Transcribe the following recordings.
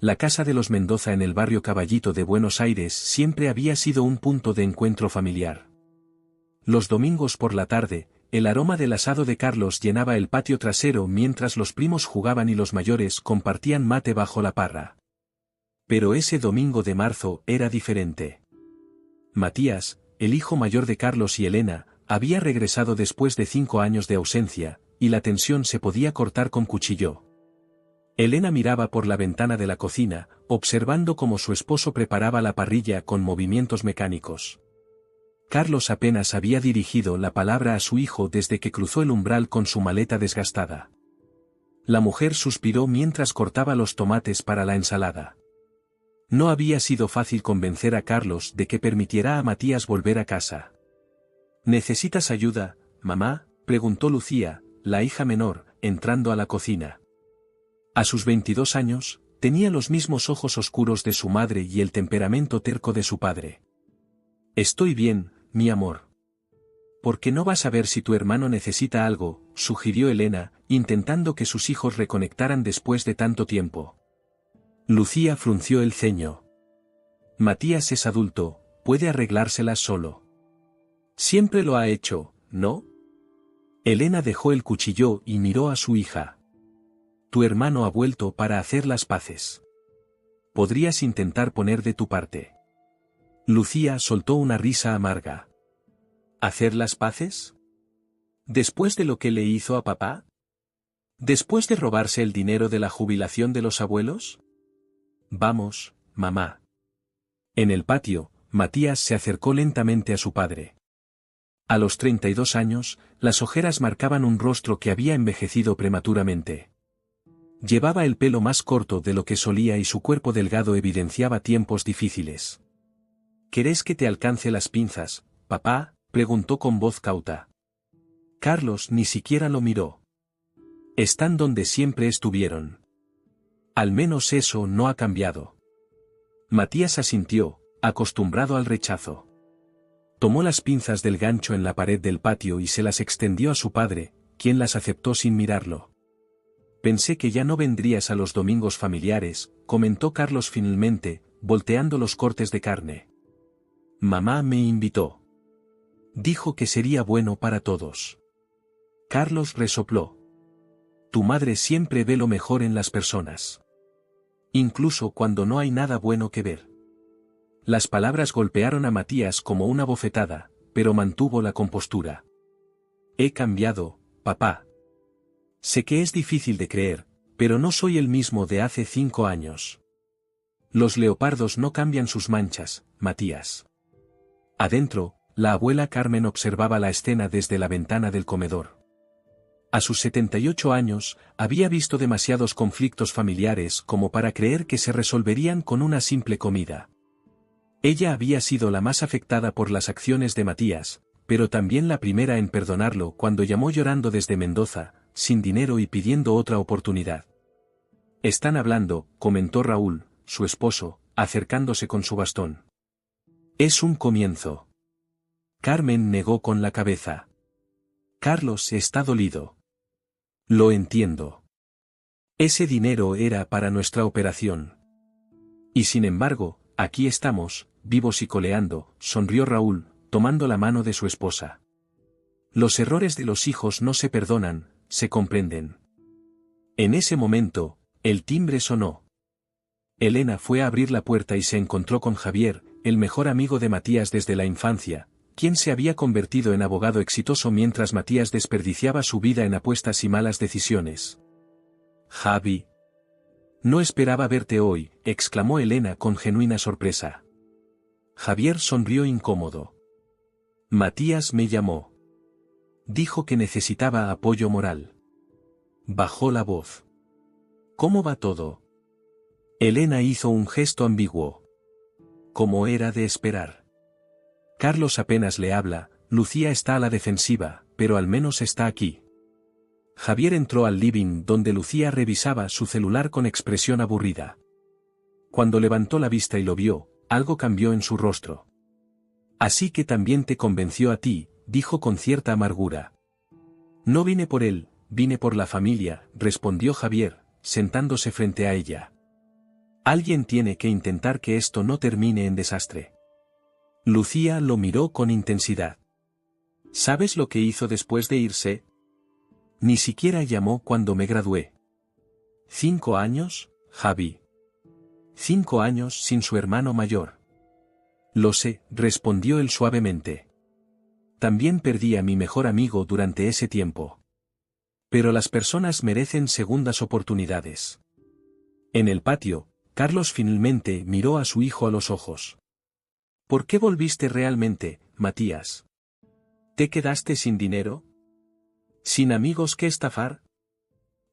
La casa de los Mendoza en el barrio Caballito de Buenos Aires siempre había sido un punto de encuentro familiar. Los domingos por la tarde, el aroma del asado de Carlos llenaba el patio trasero mientras los primos jugaban y los mayores compartían mate bajo la parra. Pero ese domingo de marzo era diferente. Matías, el hijo mayor de Carlos y Elena, había regresado después de 5 años de ausencia, y la tensión se podía cortar con cuchillo. Elena miraba por la ventana de la cocina, observando cómo su esposo preparaba la parrilla con movimientos mecánicos. Carlos apenas había dirigido la palabra a su hijo desde que cruzó el umbral con su maleta desgastada. La mujer suspiró mientras cortaba los tomates para la ensalada. No había sido fácil convencer a Carlos de que permitiera a Matías volver a casa. ¿Necesitas ayuda, mamá?, preguntó Lucía, la hija menor, entrando a la cocina. A sus 22 años, tenía los mismos ojos oscuros de su madre y el temperamento terco de su padre. Estoy bien, mi amor. ¿Por qué no vas a ver si tu hermano necesita algo?, sugirió Elena, intentando que sus hijos reconectaran después de tanto tiempo. Lucía frunció el ceño. Matías es adulto, puede arreglárselas solo. Siempre lo ha hecho, ¿no? Elena dejó el cuchillo y miró a su hija. Tu hermano ha vuelto para hacer las paces. Podrías intentar poner de tu parte. Lucía soltó una risa amarga. ¿Hacer las paces? ¿Después de lo que le hizo a papá? ¿Después de robarse el dinero de la jubilación de los abuelos? Vamos, mamá. En el patio, Matías se acercó lentamente a su padre. A los 32 años, las ojeras marcaban un rostro que había envejecido prematuramente. Llevaba el pelo más corto de lo que solía y su cuerpo delgado evidenciaba tiempos difíciles. ¿Querés que te alcance las pinzas, papá?, preguntó con voz cauta. Carlos ni siquiera lo miró. Están donde siempre estuvieron. Al menos eso no ha cambiado. Matías asintió, acostumbrado al rechazo. Tomó las pinzas del gancho en la pared del patio y se las extendió a su padre, quien las aceptó sin mirarlo. Pensé que ya no vendrías a los domingos familiares, comentó Carlos finalmente, volteando los cortes de carne. Mamá me invitó. Dijo que sería bueno para todos. Carlos resopló. Tu madre siempre ve lo mejor en las personas. Incluso cuando no hay nada bueno que ver. Las palabras golpearon a Matías como una bofetada, pero mantuvo la compostura. He cambiado, papá. Sé que es difícil de creer, pero no soy el mismo de hace 5 años. Los leopardos no cambian sus manchas, Matías. Adentro, la abuela Carmen observaba la escena desde la ventana del comedor. A sus 78 años, había visto demasiados conflictos familiares como para creer que se resolverían con una simple comida. Ella había sido la más afectada por las acciones de Matías, pero también la primera en perdonarlo cuando llamó llorando desde Mendoza, sin dinero y pidiendo otra oportunidad. Están hablando, comentó Raúl, su esposo, acercándose con su bastón. Es un comienzo. Carmen negó con la cabeza. Carlos está dolido. Lo entiendo. Ese dinero era para nuestra operación. Y sin embargo, aquí estamos, vivos y coleando, sonrió Raúl, tomando la mano de su esposa. Los errores de los hijos no se perdonan, se comprenden. En ese momento, el timbre sonó. Elena fue a abrir la puerta y se encontró con Javier, el mejor amigo de Matías desde la infancia, quien se había convertido en abogado exitoso mientras Matías desperdiciaba su vida en apuestas y malas decisiones. Javi. No esperaba verte hoy, exclamó Elena con genuina sorpresa. Javier sonrió incómodo. Matías me llamó. Dijo que necesitaba apoyo moral. Bajó la voz. ¿Cómo va todo? Elena hizo un gesto ambiguo. Como era de esperar. Carlos apenas le habla, Lucía está a la defensiva, pero al menos está aquí. Javier entró al living donde Lucía revisaba su celular con expresión aburrida. Cuando levantó la vista y lo vio, algo cambió en su rostro. Así que también te convenció a ti, dijo con cierta amargura. No vine por él, vine por la familia, respondió Javier, sentándose frente a ella. Alguien tiene que intentar que esto no termine en desastre. Lucía lo miró con intensidad. ¿Sabes lo que hizo después de irse? Ni siquiera llamó cuando me gradué. 5 años, Javi. 5 años sin su hermano mayor. Lo sé, respondió él suavemente. También perdí a mi mejor amigo durante ese tiempo. Pero las personas merecen segundas oportunidades. En el patio, Carlos finalmente miró a su hijo a los ojos. ¿Por qué volviste realmente, Matías? ¿Te quedaste sin dinero? ¿Sin amigos que estafar?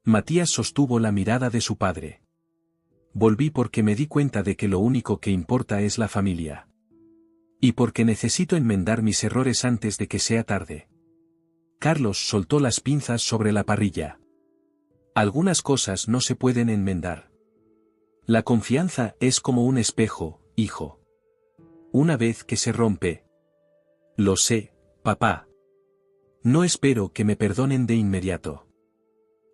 Matías sostuvo la mirada de su padre. Volví porque me di cuenta de que lo único que importa es la familia. Y porque necesito enmendar mis errores antes de que sea tarde. Carlos soltó las pinzas sobre la parrilla. Algunas cosas no se pueden enmendar. La confianza es como un espejo, hijo. Una vez que se rompe. Lo sé, papá. No espero que me perdonen de inmediato.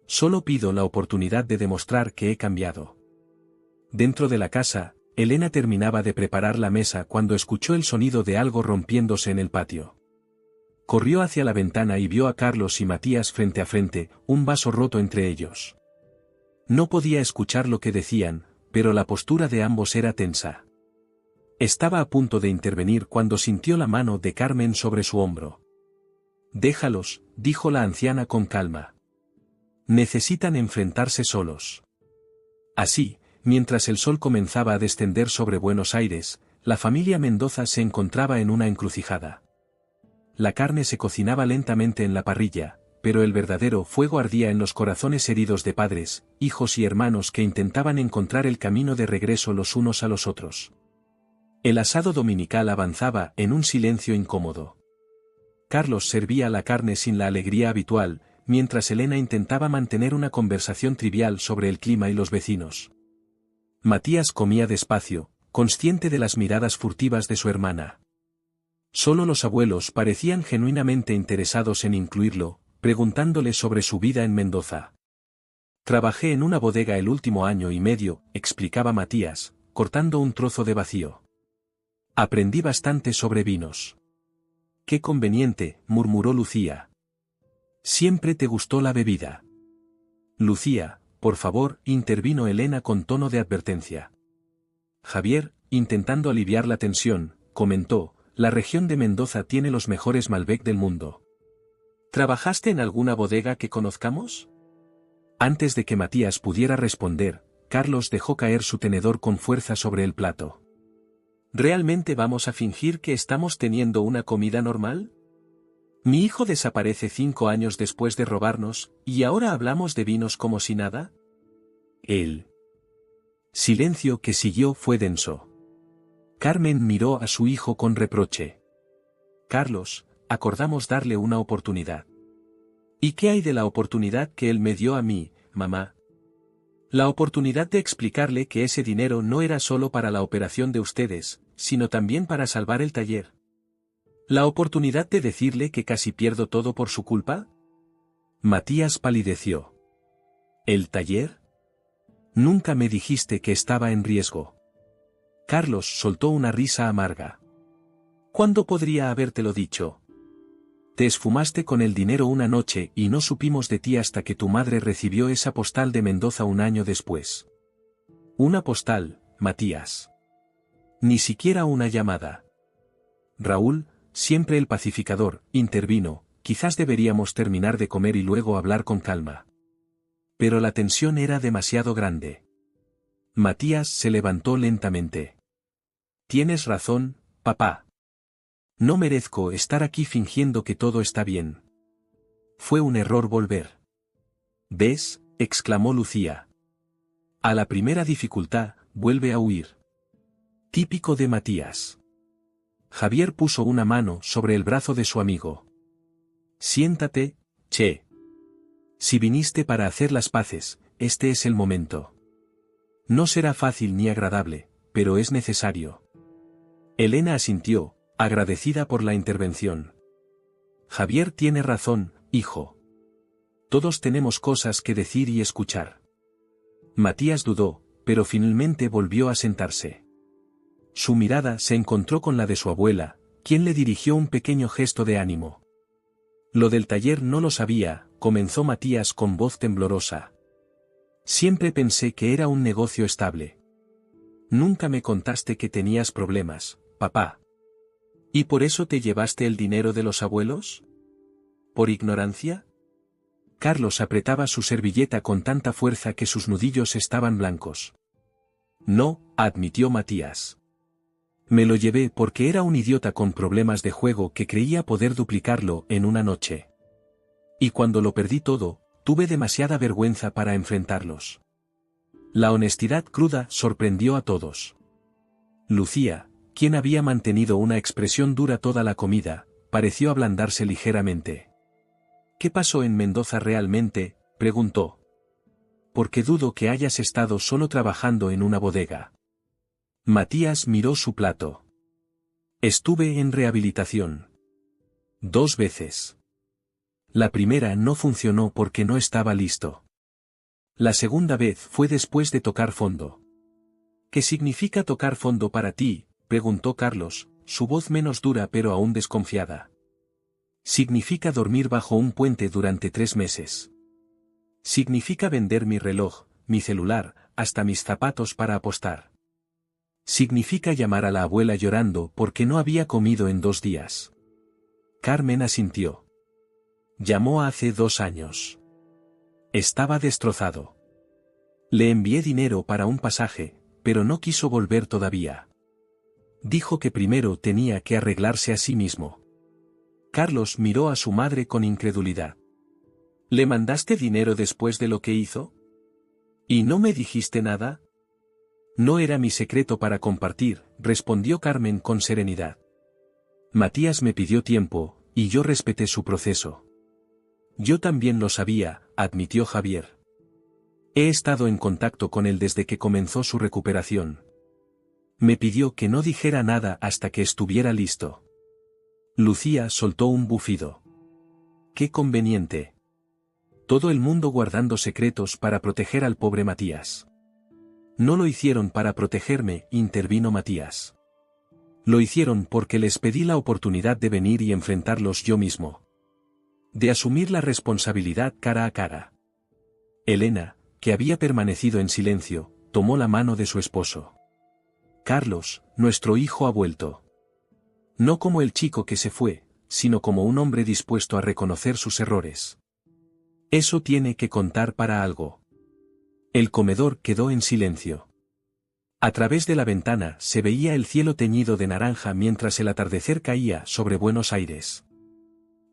Solo pido la oportunidad de demostrar que he cambiado. Dentro de la casa, Elena terminaba de preparar la mesa cuando escuchó el sonido de algo rompiéndose en el patio. Corrió hacia la ventana y vio a Carlos y Matías frente a frente, un vaso roto entre ellos. No podía escuchar lo que decían, pero la postura de ambos era tensa. Estaba a punto de intervenir cuando sintió la mano de Carmen sobre su hombro. Déjalos, dijo la anciana con calma. Necesitan enfrentarse solos. Así, mientras el sol comenzaba a descender sobre Buenos Aires, la familia Mendoza se encontraba en una encrucijada. La carne se cocinaba lentamente en la parrilla, pero el verdadero fuego ardía en los corazones heridos de padres, hijos y hermanos que intentaban encontrar el camino de regreso los unos a los otros. El asado dominical avanzaba en un silencio incómodo. Carlos servía la carne sin la alegría habitual, mientras Elena intentaba mantener una conversación trivial sobre el clima y los vecinos. Matías comía despacio, consciente de las miradas furtivas de su hermana. Solo los abuelos parecían genuinamente interesados en incluirlo, preguntándole sobre su vida en Mendoza. Trabajé en una bodega el último año y medio, explicaba Matías, cortando un trozo de vacío. Aprendí bastante sobre vinos. Qué conveniente, murmuró Lucía. Siempre te gustó la bebida. Lucía, por favor, intervino Elena con tono de advertencia. Javier, intentando aliviar la tensión, comentó, la región de Mendoza tiene los mejores Malbec del mundo. ¿Trabajaste en alguna bodega que conozcamos? Antes de que Matías pudiera responder, Carlos dejó caer su tenedor con fuerza sobre el plato. ¿Realmente vamos a fingir que estamos teniendo una comida normal? Mi hijo desaparece 5 años después de robarnos, ¿y ahora hablamos de vinos como si nada? El silencio que siguió fue denso. Carmen miró a su hijo con reproche. Carlos, acordamos darle una oportunidad. ¿Y qué hay de la oportunidad que él me dio a mí, mamá? La oportunidad de explicarle que ese dinero no era solo para la operación de ustedes, sino también para salvar el taller. ¿La oportunidad de decirle que casi pierdo todo por su culpa? Matías palideció. ¿El taller? Nunca me dijiste que estaba en riesgo. Carlos soltó una risa amarga. ¿Cuándo podría habértelo dicho? Te esfumaste con el dinero una noche y no supimos de ti hasta que tu madre recibió esa postal de Mendoza un año después. Una postal, Matías. Ni siquiera una llamada. Raúl, siempre el pacificador, intervino, quizás deberíamos terminar de comer y luego hablar con calma. Pero la tensión era demasiado grande. Matías se levantó lentamente. Tienes razón, papá. No merezco estar aquí fingiendo que todo está bien. Fue un error volver. ¿Ves?, exclamó Lucía. A la primera dificultad, vuelve a huir. Típico de Matías. Javier puso una mano sobre el brazo de su amigo. Siéntate, che. Si viniste para hacer las paces, este es el momento. No será fácil ni agradable, pero es necesario. Elena asintió, agradecida por la intervención. Javier tiene razón, hijo. Todos tenemos cosas que decir y escuchar. Matías dudó, pero finalmente volvió a sentarse. Su mirada se encontró con la de su abuela, quien le dirigió un pequeño gesto de ánimo. Lo del taller no lo sabía, comenzó Matías con voz temblorosa. Siempre pensé que era un negocio estable. Nunca me contaste que tenías problemas, papá. ¿Y por eso te llevaste el dinero de los abuelos? ¿Por ignorancia? Carlos apretaba su servilleta con tanta fuerza que sus nudillos estaban blancos. No, admitió Matías. Me lo llevé porque era un idiota con problemas de juego que creía poder duplicarlo en una noche. Y cuando lo perdí todo, tuve demasiada vergüenza para enfrentarlos. La honestidad cruda sorprendió a todos. Lucía, quien había mantenido una expresión dura toda la comida, pareció ablandarse ligeramente. ¿Qué pasó en Mendoza realmente?, preguntó. Porque dudo que hayas estado solo trabajando en una bodega. Matías miró su plato. Estuve en rehabilitación. 2 veces. La primera no funcionó porque no estaba listo. La segunda vez fue después de tocar fondo. ¿Qué significa tocar fondo para ti?, preguntó Carlos, su voz menos dura pero aún desconfiada. Significa dormir bajo un puente durante 3 meses. Significa vender mi reloj, mi celular, hasta mis zapatos para apostar. Significa llamar a la abuela llorando porque no había comido en 2 días. Carmen asintió. Llamó hace 2 años. Estaba destrozado. Le envié dinero para un pasaje, pero no quiso volver todavía. Dijo que primero tenía que arreglarse a sí mismo. Carlos miró a su madre con incredulidad. ¿Le mandaste dinero después de lo que hizo? ¿Y no me dijiste nada? No era mi secreto para compartir, respondió Carmen con serenidad. Matías me pidió tiempo, y yo respeté su proceso. Yo también lo sabía, admitió Javier. He estado en contacto con él desde que comenzó su recuperación. Me pidió que no dijera nada hasta que estuviera listo. Lucía soltó un bufido. ¡Qué conveniente! Todo el mundo guardando secretos para proteger al pobre Matías. No lo hicieron para protegerme, intervino Matías. Lo hicieron porque les pedí la oportunidad de venir y enfrentarlos yo mismo. De asumir la responsabilidad cara a cara. Elena, que había permanecido en silencio, tomó la mano de su esposo. Carlos, nuestro hijo ha vuelto. No como el chico que se fue, sino como un hombre dispuesto a reconocer sus errores. Eso tiene que contar para algo. El comedor quedó en silencio. A través de la ventana se veía el cielo teñido de naranja mientras el atardecer caía sobre Buenos Aires.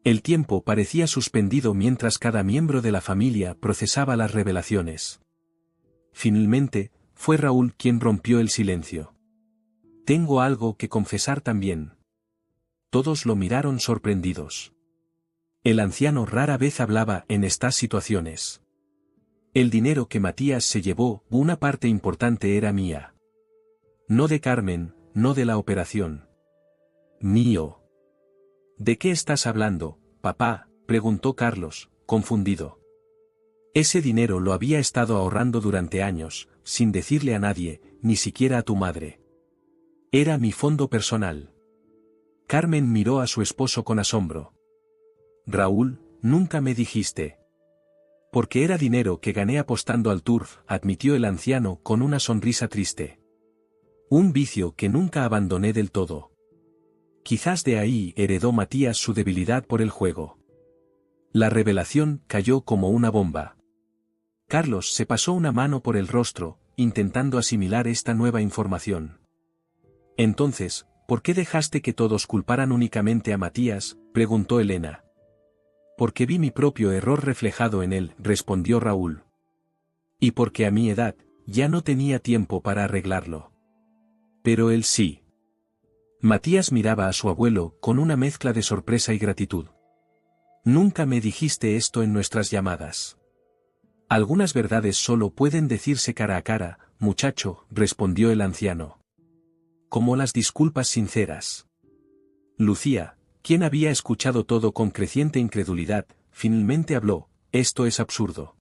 El tiempo parecía suspendido mientras cada miembro de la familia procesaba las revelaciones. Finalmente, fue Raúl quien rompió el silencio. Tengo algo que confesar también. Todos lo miraron sorprendidos. El anciano rara vez hablaba en estas situaciones. El dinero que Matías se llevó, una parte importante era mía. No de Carmen, no de la operación. Mío. ¿De qué estás hablando, papá?, preguntó Carlos, confundido. Ese dinero lo había estado ahorrando durante años, sin decirle a nadie, ni siquiera a tu madre. Era mi fondo personal. Carmen miró a su esposo con asombro. Raúl, nunca me dijiste. Porque era dinero que gané apostando al turf, admitió el anciano con una sonrisa triste. Un vicio que nunca abandoné del todo. Quizás de ahí heredó Matías su debilidad por el juego. La revelación cayó como una bomba. Carlos se pasó una mano por el rostro, intentando asimilar esta nueva información. Entonces, ¿por qué dejaste que todos culparan únicamente a Matías?, preguntó Elena. Porque vi mi propio error reflejado en él, respondió Raúl. Y porque a mi edad, ya no tenía tiempo para arreglarlo. Pero él sí. Matías miraba a su abuelo con una mezcla de sorpresa y gratitud. Nunca me dijiste esto en nuestras llamadas. Algunas verdades solo pueden decirse cara a cara, muchacho, respondió el anciano. Como las disculpas sinceras. Lucía, quien había escuchado todo con creciente incredulidad, finalmente habló, esto es absurdo.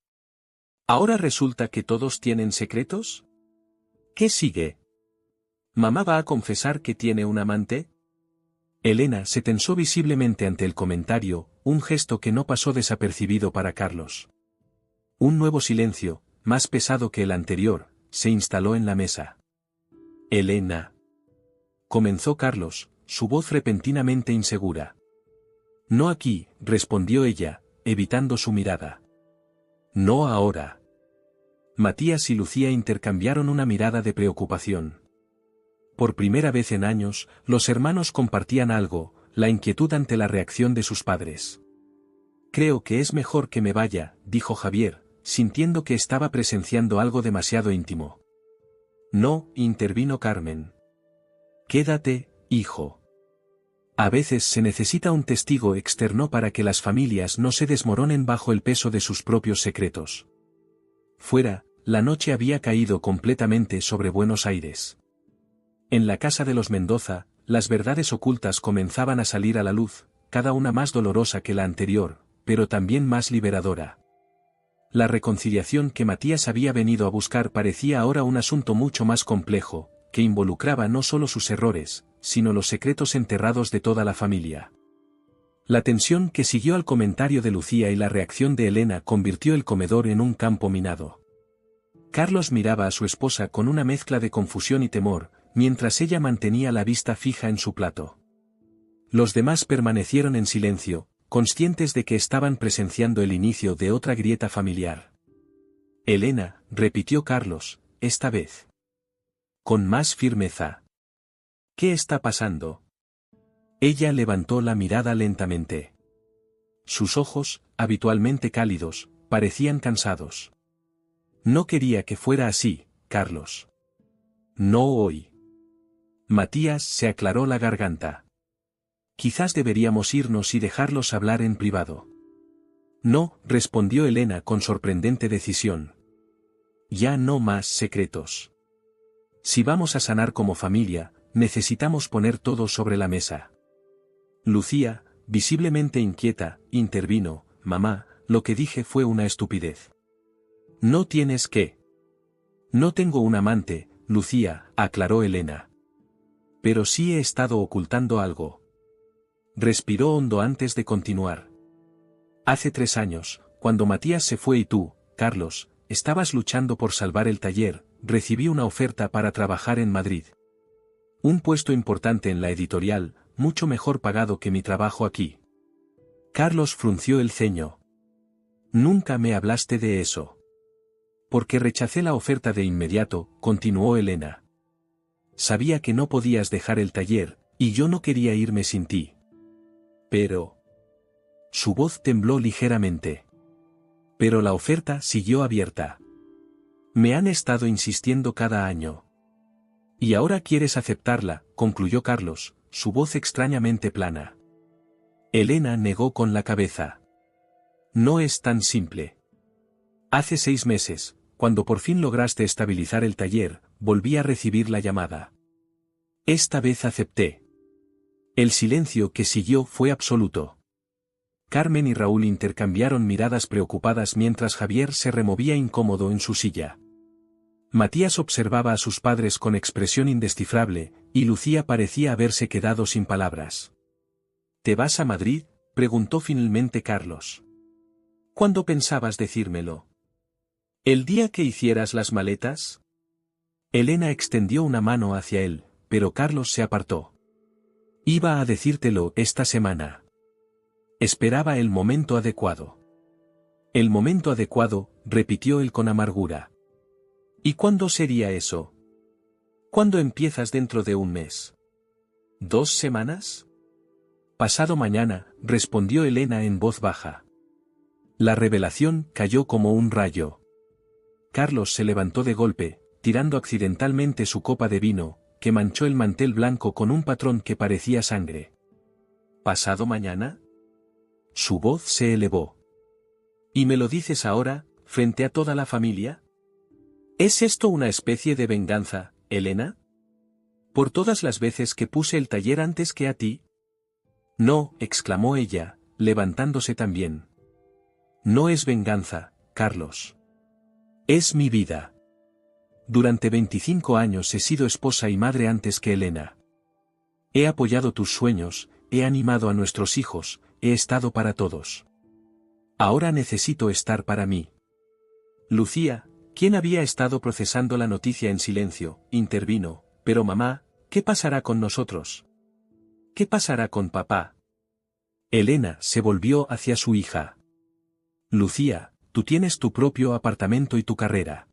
¿Ahora resulta que todos tienen secretos? ¿Qué sigue? ¿Mamá va a confesar que tiene un amante? Elena se tensó visiblemente ante el comentario, un gesto que no pasó desapercibido para Carlos. Un nuevo silencio, más pesado que el anterior, se instaló en la mesa. Elena. Comenzó Carlos, su voz repentinamente insegura. No aquí, respondió ella, evitando su mirada. No ahora. Matías y Lucía intercambiaron una mirada de preocupación. Por primera vez en años, los hermanos compartían algo, la inquietud ante la reacción de sus padres. Creo que es mejor que me vaya, dijo Javier, sintiendo que estaba presenciando algo demasiado íntimo. No, intervino Carmen. Quédate, hijo. A veces se necesita un testigo externo para que las familias no se desmoronen bajo el peso de sus propios secretos. Fuera, la noche había caído completamente sobre Buenos Aires. En la casa de los Mendoza, las verdades ocultas comenzaban a salir a la luz, cada una más dolorosa que la anterior, pero también más liberadora. La reconciliación que Matías había venido a buscar parecía ahora un asunto mucho más complejo, que involucraba no solo sus errores, sino los secretos enterrados de toda la familia. La tensión que siguió al comentario de Lucía y la reacción de Elena convirtió el comedor en un campo minado. Carlos miraba a su esposa con una mezcla de confusión y temor, mientras ella mantenía la vista fija en su plato. Los demás permanecieron en silencio, conscientes de que estaban presenciando el inicio de otra grieta familiar. Elena, repitió Carlos, esta vez. Con más firmeza. ¿Qué está pasando? Ella levantó la mirada lentamente. Sus ojos, habitualmente cálidos, parecían cansados. No quería que fuera así, Carlos. No hoy. Matías se aclaró la garganta. Quizás deberíamos irnos y dejarlos hablar en privado. No, respondió Elena con sorprendente decisión. Ya no más secretos. Si vamos a sanar como familia, necesitamos poner todo sobre la mesa. Lucía, visiblemente inquieta, intervino, mamá, lo que dije fue una estupidez. No tienes que. No tengo un amante, Lucía, aclaró Elena. Pero sí he estado ocultando algo. Respiró hondo antes de continuar. Hace 3 años, cuando Matías se fue y tú, Carlos, estabas luchando por salvar el taller, recibí una oferta para trabajar en Madrid. Un puesto importante en la editorial, mucho mejor pagado que mi trabajo aquí. Carlos frunció el ceño. Nunca me hablaste de eso. Porque rechacé la oferta de inmediato, continuó Elena. Sabía que no podías dejar el taller, y yo no quería irme sin ti. Pero... Su voz tembló ligeramente. Pero la oferta siguió abierta. Me han estado insistiendo cada año. Y ahora quieres aceptarla, concluyó Carlos, su voz extrañamente plana. Elena negó con la cabeza. No es tan simple. Hace 6 meses, cuando por fin lograste estabilizar el taller, volví a recibir la llamada. Esta vez acepté. El silencio que siguió fue absoluto. Carmen y Raúl intercambiaron miradas preocupadas mientras Javier se removía incómodo en su silla. Matías observaba a sus padres con expresión indescifrable, y Lucía parecía haberse quedado sin palabras. ¿Te vas a Madrid?, preguntó finalmente Carlos. ¿Cuándo pensabas decírmelo? ¿El día que hicieras las maletas? Elena extendió una mano hacia él, pero Carlos se apartó. Iba a decírtelo esta semana. Esperaba el momento adecuado. El momento adecuado, repitió él con amargura. ¿Y cuándo sería eso? ¿Cuándo empiezas dentro de un mes? ¿2 semanas? Pasado mañana, respondió Elena en voz baja. La revelación cayó como un rayo. Carlos se levantó de golpe, tirando accidentalmente su copa de vino, que manchó el mantel blanco con un patrón que parecía sangre. ¿Pasado mañana? Su voz se elevó. ¿Y me lo dices ahora, frente a toda la familia? ¿Es esto una especie de venganza, Elena? ¿Por todas las veces que puse el taller antes que a ti? No, exclamó ella, levantándose también. No es venganza, Carlos. Es mi vida. Durante 25 años he sido esposa y madre antes que Elena. He apoyado tus sueños, he animado a nuestros hijos, he estado para todos. Ahora necesito estar para mí. Lucía, quien había estado procesando la noticia en silencio, intervino, pero mamá, ¿qué pasará con nosotros? ¿Qué pasará con papá? Elena se volvió hacia su hija. Lucía, tú tienes tu propio apartamento y tu carrera.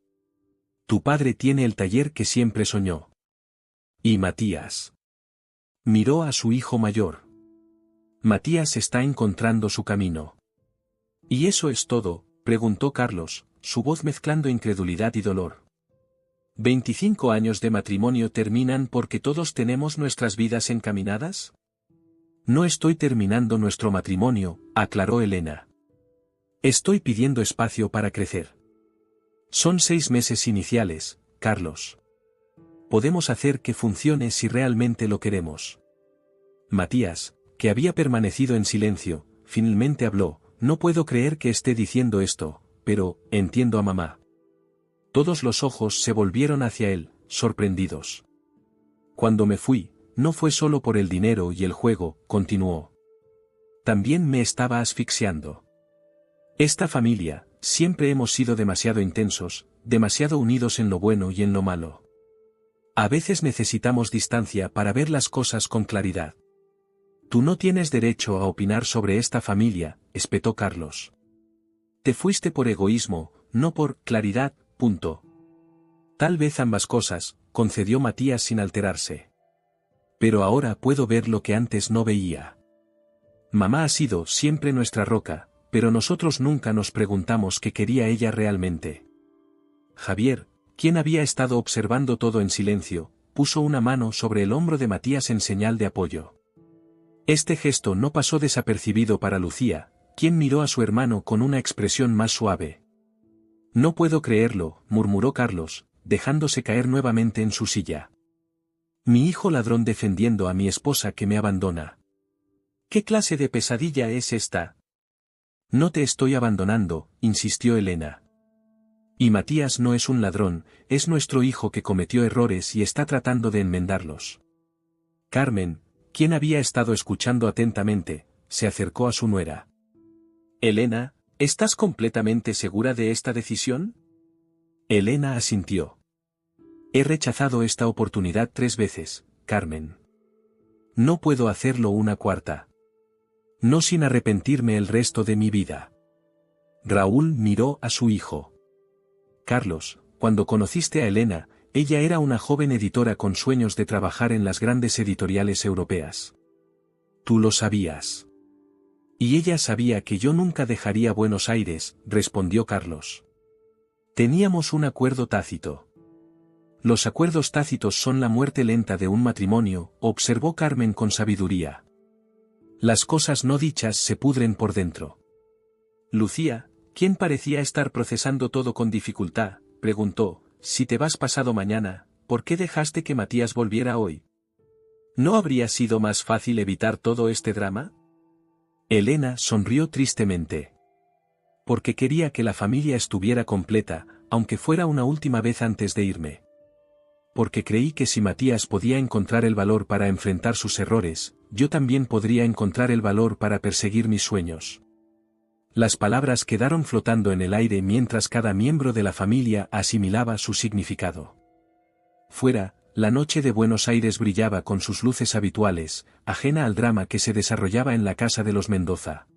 Tu padre tiene el taller que siempre soñó. ¿Y Matías? Miró a su hijo mayor. Matías está encontrando su camino. ¿Y eso es todo?, preguntó Carlos, su voz mezclando incredulidad y dolor. 25 años de matrimonio terminan porque todos tenemos nuestras vidas encaminadas. No estoy terminando nuestro matrimonio, aclaró Elena. Estoy pidiendo espacio para crecer. Son 6 meses iniciales, Carlos. Podemos hacer que funcione si realmente lo queremos. Matías, que había permanecido en silencio, finalmente habló. No puedo creer que esté diciendo esto, pero, entiendo a mamá. Todos los ojos se volvieron hacia él, sorprendidos. Cuando me fui, no fue solo por el dinero y el juego, continuó. También me estaba asfixiando. Esta familia, siempre hemos sido demasiado intensos, demasiado unidos en lo bueno y en lo malo. A veces necesitamos distancia para ver las cosas con claridad. Tú no tienes derecho a opinar sobre esta familia, espetó Carlos. Te fuiste por egoísmo, no por claridad, punto. Tal vez ambas cosas, concedió Matías sin alterarse. Pero ahora puedo ver lo que antes no veía. Mamá ha sido siempre nuestra roca, pero nosotros nunca nos preguntamos qué quería ella realmente. Javier, quien había estado observando todo en silencio, puso una mano sobre el hombro de Matías en señal de apoyo. Este gesto no pasó desapercibido para Lucía, quien miró a su hermano con una expresión más suave. No puedo creerlo, murmuró Carlos, dejándose caer nuevamente en su silla. Mi hijo ladrón defendiendo a mi esposa que me abandona. ¿Qué clase de pesadilla es esta? No te estoy abandonando, insistió Elena. Y Matías no es un ladrón, es nuestro hijo que cometió errores y está tratando de enmendarlos. Carmen, quien había estado escuchando atentamente, se acercó a su nuera. Elena, ¿estás completamente segura de esta decisión? Elena asintió. He rechazado esta oportunidad 3 veces, Carmen. No puedo hacerlo una cuarta. No sin arrepentirme el resto de mi vida. Raúl miró a su hijo. Carlos, cuando conociste a Elena, ella era una joven editora con sueños de trabajar en las grandes editoriales europeas. Tú lo sabías. Y ella sabía que yo nunca dejaría Buenos Aires, respondió Carlos. Teníamos un acuerdo tácito. Los acuerdos tácitos son la muerte lenta de un matrimonio, observó Carmen con sabiduría. Las cosas no dichas se pudren por dentro. Lucía, quien parecía estar procesando todo con dificultad, preguntó, si te vas pasado mañana, ¿por qué dejaste que Matías volviera hoy? ¿No habría sido más fácil evitar todo este drama? Elena sonrió tristemente. Porque quería que la familia estuviera completa, aunque fuera una última vez antes de irme. Porque creí que si Matías podía encontrar el valor para enfrentar sus errores, yo también podría encontrar el valor para perseguir mis sueños. Las palabras quedaron flotando en el aire mientras cada miembro de la familia asimilaba su significado. Fuera, la noche de Buenos Aires brillaba con sus luces habituales, ajena al drama que se desarrollaba en la casa de los Mendoza.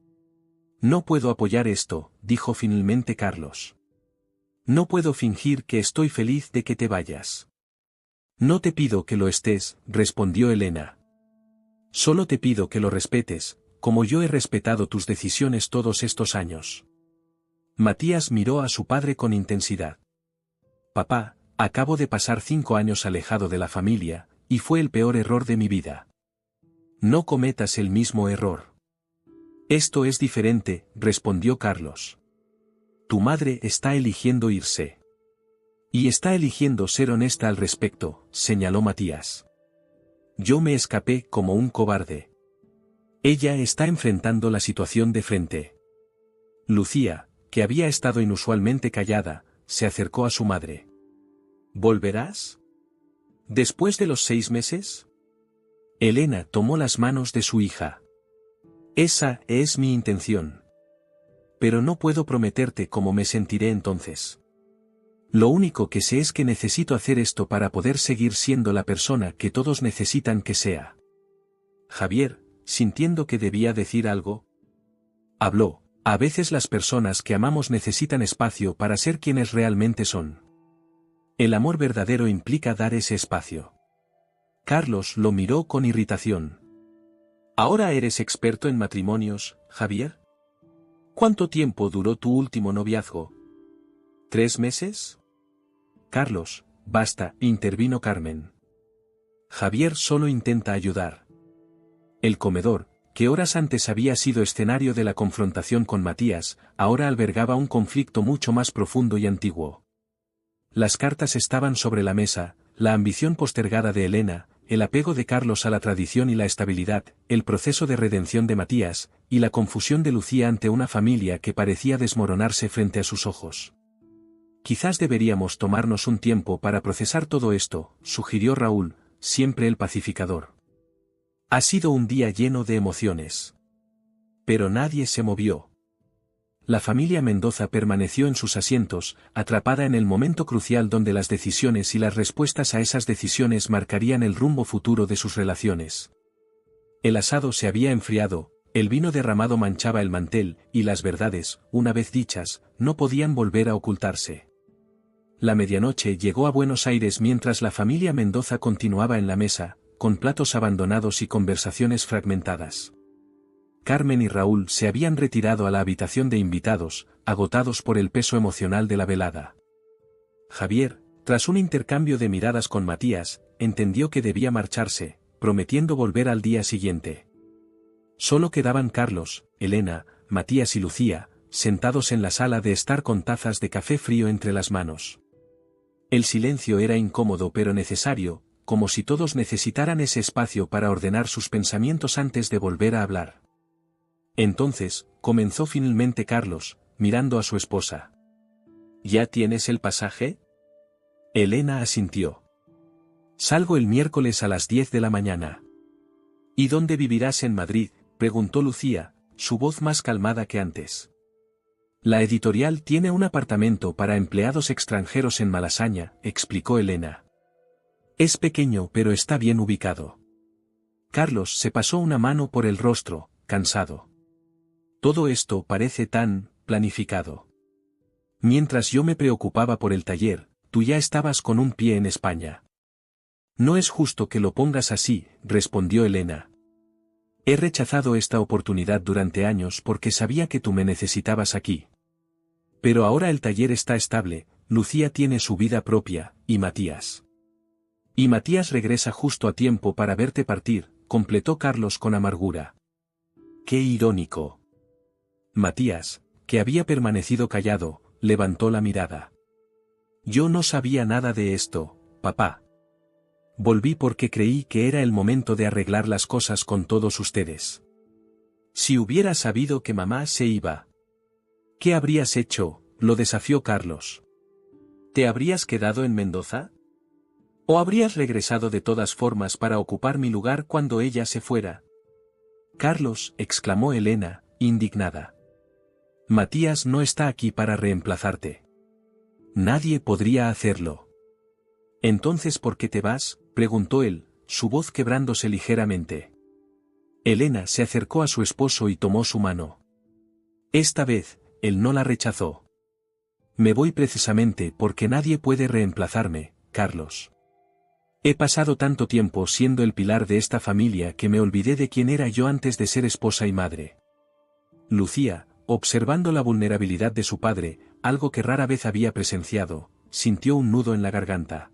No puedo apoyar esto, dijo finalmente Carlos. No puedo fingir que estoy feliz de que te vayas. No te pido que lo estés, respondió Elena. Solo te pido que lo respetes, como yo he respetado tus decisiones todos estos años. Matías miró a su padre con intensidad. Papá, acabo de pasar 5 años alejado de la familia, y fue el peor error de mi vida. No cometas el mismo error. Esto es diferente, respondió Carlos. Tu madre está eligiendo irse. Y está eligiendo ser honesta al respecto, señaló Matías. Yo me escapé como un cobarde. Ella está enfrentando la situación de frente. Lucía, que había estado inusualmente callada, se acercó a su madre. ¿Volverás? ¿Después de los 6 meses? Elena tomó las manos de su hija. Esa es mi intención. Pero no puedo prometerte cómo me sentiré entonces. Lo único que sé es que necesito hacer esto para poder seguir siendo la persona que todos necesitan que sea. Javier, sintiendo que debía decir algo, habló. A veces las personas que amamos necesitan espacio para ser quienes realmente son. El amor verdadero implica dar ese espacio. Carlos lo miró con irritación. ¿Ahora eres experto en matrimonios, Javier? ¿Cuánto tiempo duró tu último noviazgo? ¿3 meses? Carlos, basta, intervino Carmen. Javier solo intenta ayudar. El comedor, que horas antes había sido escenario de la confrontación con Matías, ahora albergaba un conflicto mucho más profundo y antiguo. Las cartas estaban sobre la mesa, la ambición postergada de Elena, el apego de Carlos a la tradición y la estabilidad, el proceso de redención de Matías, y la confusión de Lucía ante una familia que parecía desmoronarse frente a sus ojos. Quizás deberíamos tomarnos un tiempo para procesar todo esto, sugirió Raúl, siempre el pacificador. Ha sido un día lleno de emociones. Pero nadie se movió. La familia Mendoza permaneció en sus asientos, atrapada en el momento crucial donde las decisiones y las respuestas a esas decisiones marcarían el rumbo futuro de sus relaciones. El asado se había enfriado, el vino derramado manchaba el mantel, y las verdades, una vez dichas, no podían volver a ocultarse. La medianoche llegó a Buenos Aires mientras la familia Mendoza continuaba en la mesa, con platos abandonados y conversaciones fragmentadas. Carmen y Raúl se habían retirado a la habitación de invitados, agotados por el peso emocional de la velada. Javier, tras un intercambio de miradas con Matías, entendió que debía marcharse, prometiendo volver al día siguiente. Solo quedaban Carlos, Elena, Matías y Lucía, sentados en la sala de estar con tazas de café frío entre las manos. El silencio era incómodo pero necesario, como si todos necesitaran ese espacio para ordenar sus pensamientos antes de volver a hablar. Entonces, comenzó finalmente Carlos, mirando a su esposa. ¿Ya tienes el pasaje? Elena asintió. Salgo el miércoles a las 10 de la mañana. ¿Y dónde vivirás en Madrid?, preguntó Lucía, su voz más calmada que antes. La editorial tiene un apartamento para empleados extranjeros en Malasaña, explicó Elena. Es pequeño pero está bien ubicado. Carlos se pasó una mano por el rostro, cansado. Todo esto parece tan planificado. Mientras yo me preocupaba por el taller, tú ya estabas con un pie en España. No es justo que lo pongas así, respondió Elena. He rechazado esta oportunidad durante años porque sabía que tú me necesitabas aquí. Pero ahora el taller está estable, Lucía tiene su vida propia, y Matías. Y Matías regresa justo a tiempo para verte partir, completó Carlos con amargura. ¡Qué irónico! Matías, que había permanecido callado, levantó la mirada. Yo no sabía nada de esto, papá. Volví porque creí que era el momento de arreglar las cosas con todos ustedes. Si hubiera sabido que mamá se iba. ¿Qué habrías hecho?, lo desafió Carlos. ¿Te habrías quedado en Mendoza? ¿O habrías regresado de todas formas para ocupar mi lugar cuando ella se fuera? Carlos, exclamó Elena, indignada. Matías no está aquí para reemplazarte. Nadie podría hacerlo. Entonces, ¿por qué te vas?, preguntó él, su voz quebrándose ligeramente. Elena se acercó a su esposo y tomó su mano. Esta vez, él no la rechazó. Me voy precisamente porque nadie puede reemplazarme, Carlos. He pasado tanto tiempo siendo el pilar de esta familia que me olvidé de quién era yo antes de ser esposa y madre. Lucía, observando la vulnerabilidad de su padre, algo que rara vez había presenciado, sintió un nudo en la garganta.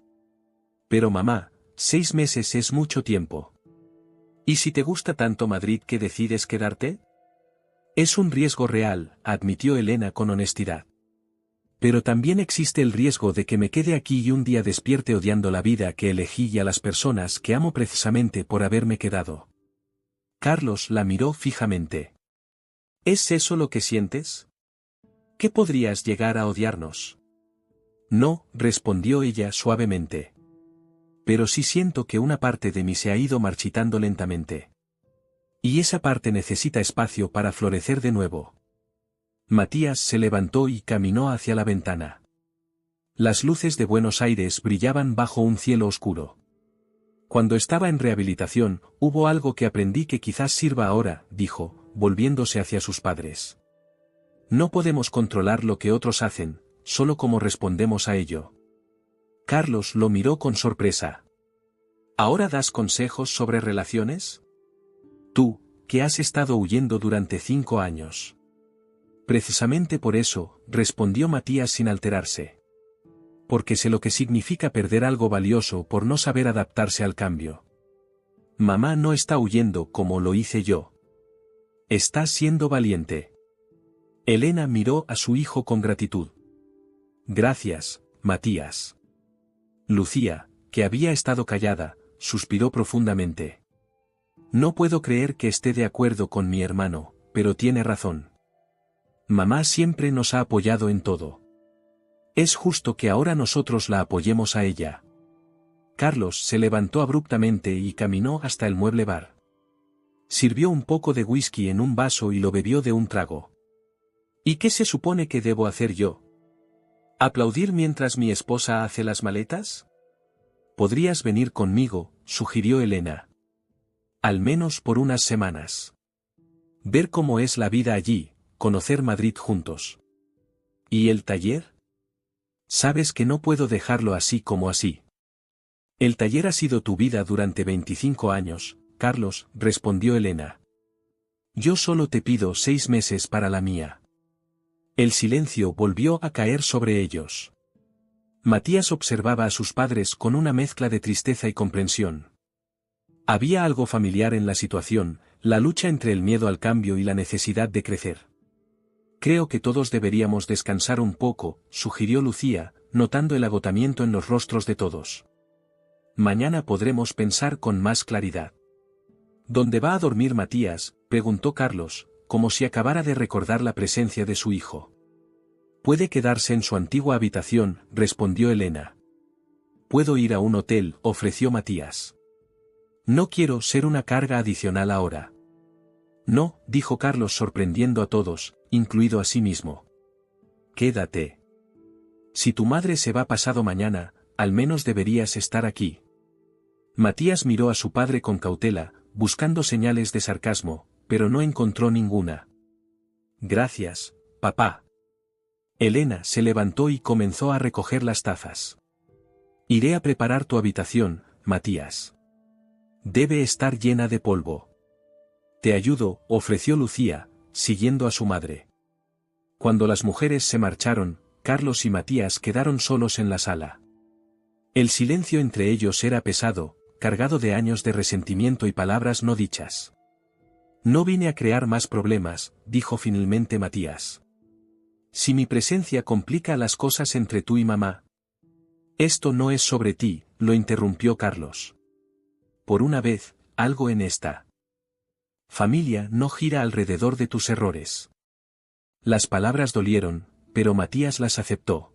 Pero mamá, 6 meses es mucho tiempo. ¿Y si te gusta tanto Madrid que decides quedarte? Es un riesgo real, admitió Elena con honestidad. Pero también existe el riesgo de que me quede aquí y un día despierte odiando la vida que elegí y a las personas que amo precisamente por haberme quedado. Carlos la miró fijamente. ¿Es eso lo que sientes? ¿Qué podrías llegar a odiarnos? No, respondió ella suavemente. Pero sí siento que una parte de mí se ha ido marchitando lentamente. Y esa parte necesita espacio para florecer de nuevo. Matías se levantó y caminó hacia la ventana. Las luces de Buenos Aires brillaban bajo un cielo oscuro. Cuando estaba en rehabilitación, hubo algo que aprendí que quizás sirva ahora, dijo, volviéndose hacia sus padres. No podemos controlar lo que otros hacen, solo cómo respondemos a ello. Carlos lo miró con sorpresa. ¿Ahora das consejos sobre relaciones? Tú, que has estado huyendo durante 5 años. Precisamente por eso, respondió Matías sin alterarse. Porque sé lo que significa perder algo valioso por no saber adaptarse al cambio. Mamá no está huyendo como lo hice yo. Está siendo valiente. Elena miró a su hijo con gratitud. Gracias, Matías. Lucía, que había estado callada, suspiró profundamente. No puedo creer que esté de acuerdo con mi hermano, pero tiene razón. Mamá siempre nos ha apoyado en todo. Es justo que ahora nosotros la apoyemos a ella. Carlos se levantó abruptamente y caminó hasta el mueble bar. Sirvió un poco de whisky en un vaso y lo bebió de un trago. ¿Y qué se supone que debo hacer yo? ¿Aplaudir mientras mi esposa hace las maletas? Podrías venir conmigo, sugirió Elena. Al menos por unas semanas. Ver cómo es la vida allí, conocer Madrid juntos. ¿Y el taller? Sabes que no puedo dejarlo así como así. El taller ha sido tu vida durante 25 años, Carlos, respondió Elena. Yo solo te pido 6 meses para la mía. El silencio volvió a caer sobre ellos. Matías observaba a sus padres con una mezcla de tristeza y comprensión. Había algo familiar en la situación, la lucha entre el miedo al cambio y la necesidad de crecer. Creo que todos deberíamos descansar un poco, sugirió Lucía, notando el agotamiento en los rostros de todos. Mañana podremos pensar con más claridad. ¿Dónde va a dormir Matías?, preguntó Carlos, como si acabara de recordar la presencia de su hijo. Puede quedarse en su antigua habitación, respondió Elena. Puedo ir a un hotel, ofreció Matías. No quiero ser una carga adicional ahora. No, dijo Carlos sorprendiendo a todos, incluido a sí mismo. Quédate. Si tu madre se va pasado mañana, al menos deberías estar aquí. Matías miró a su padre con cautela, buscando señales de sarcasmo, pero no encontró ninguna. Gracias, papá. Elena se levantó y comenzó a recoger las tazas. Iré a preparar tu habitación, Matías. Debe estar llena de polvo. Te ayudo, ofreció Lucía, siguiendo a su madre. Cuando las mujeres se marcharon, Carlos y Matías quedaron solos en la sala. El silencio entre ellos era pesado, cargado de años de resentimiento y palabras no dichas. No vine a crear más problemas, dijo finalmente Matías. Si mi presencia complica las cosas entre tú y mamá. Esto no es sobre ti, lo interrumpió Carlos. Por una vez, algo en esta familia no gira alrededor de tus errores. Las palabras dolieron, pero Matías las aceptó.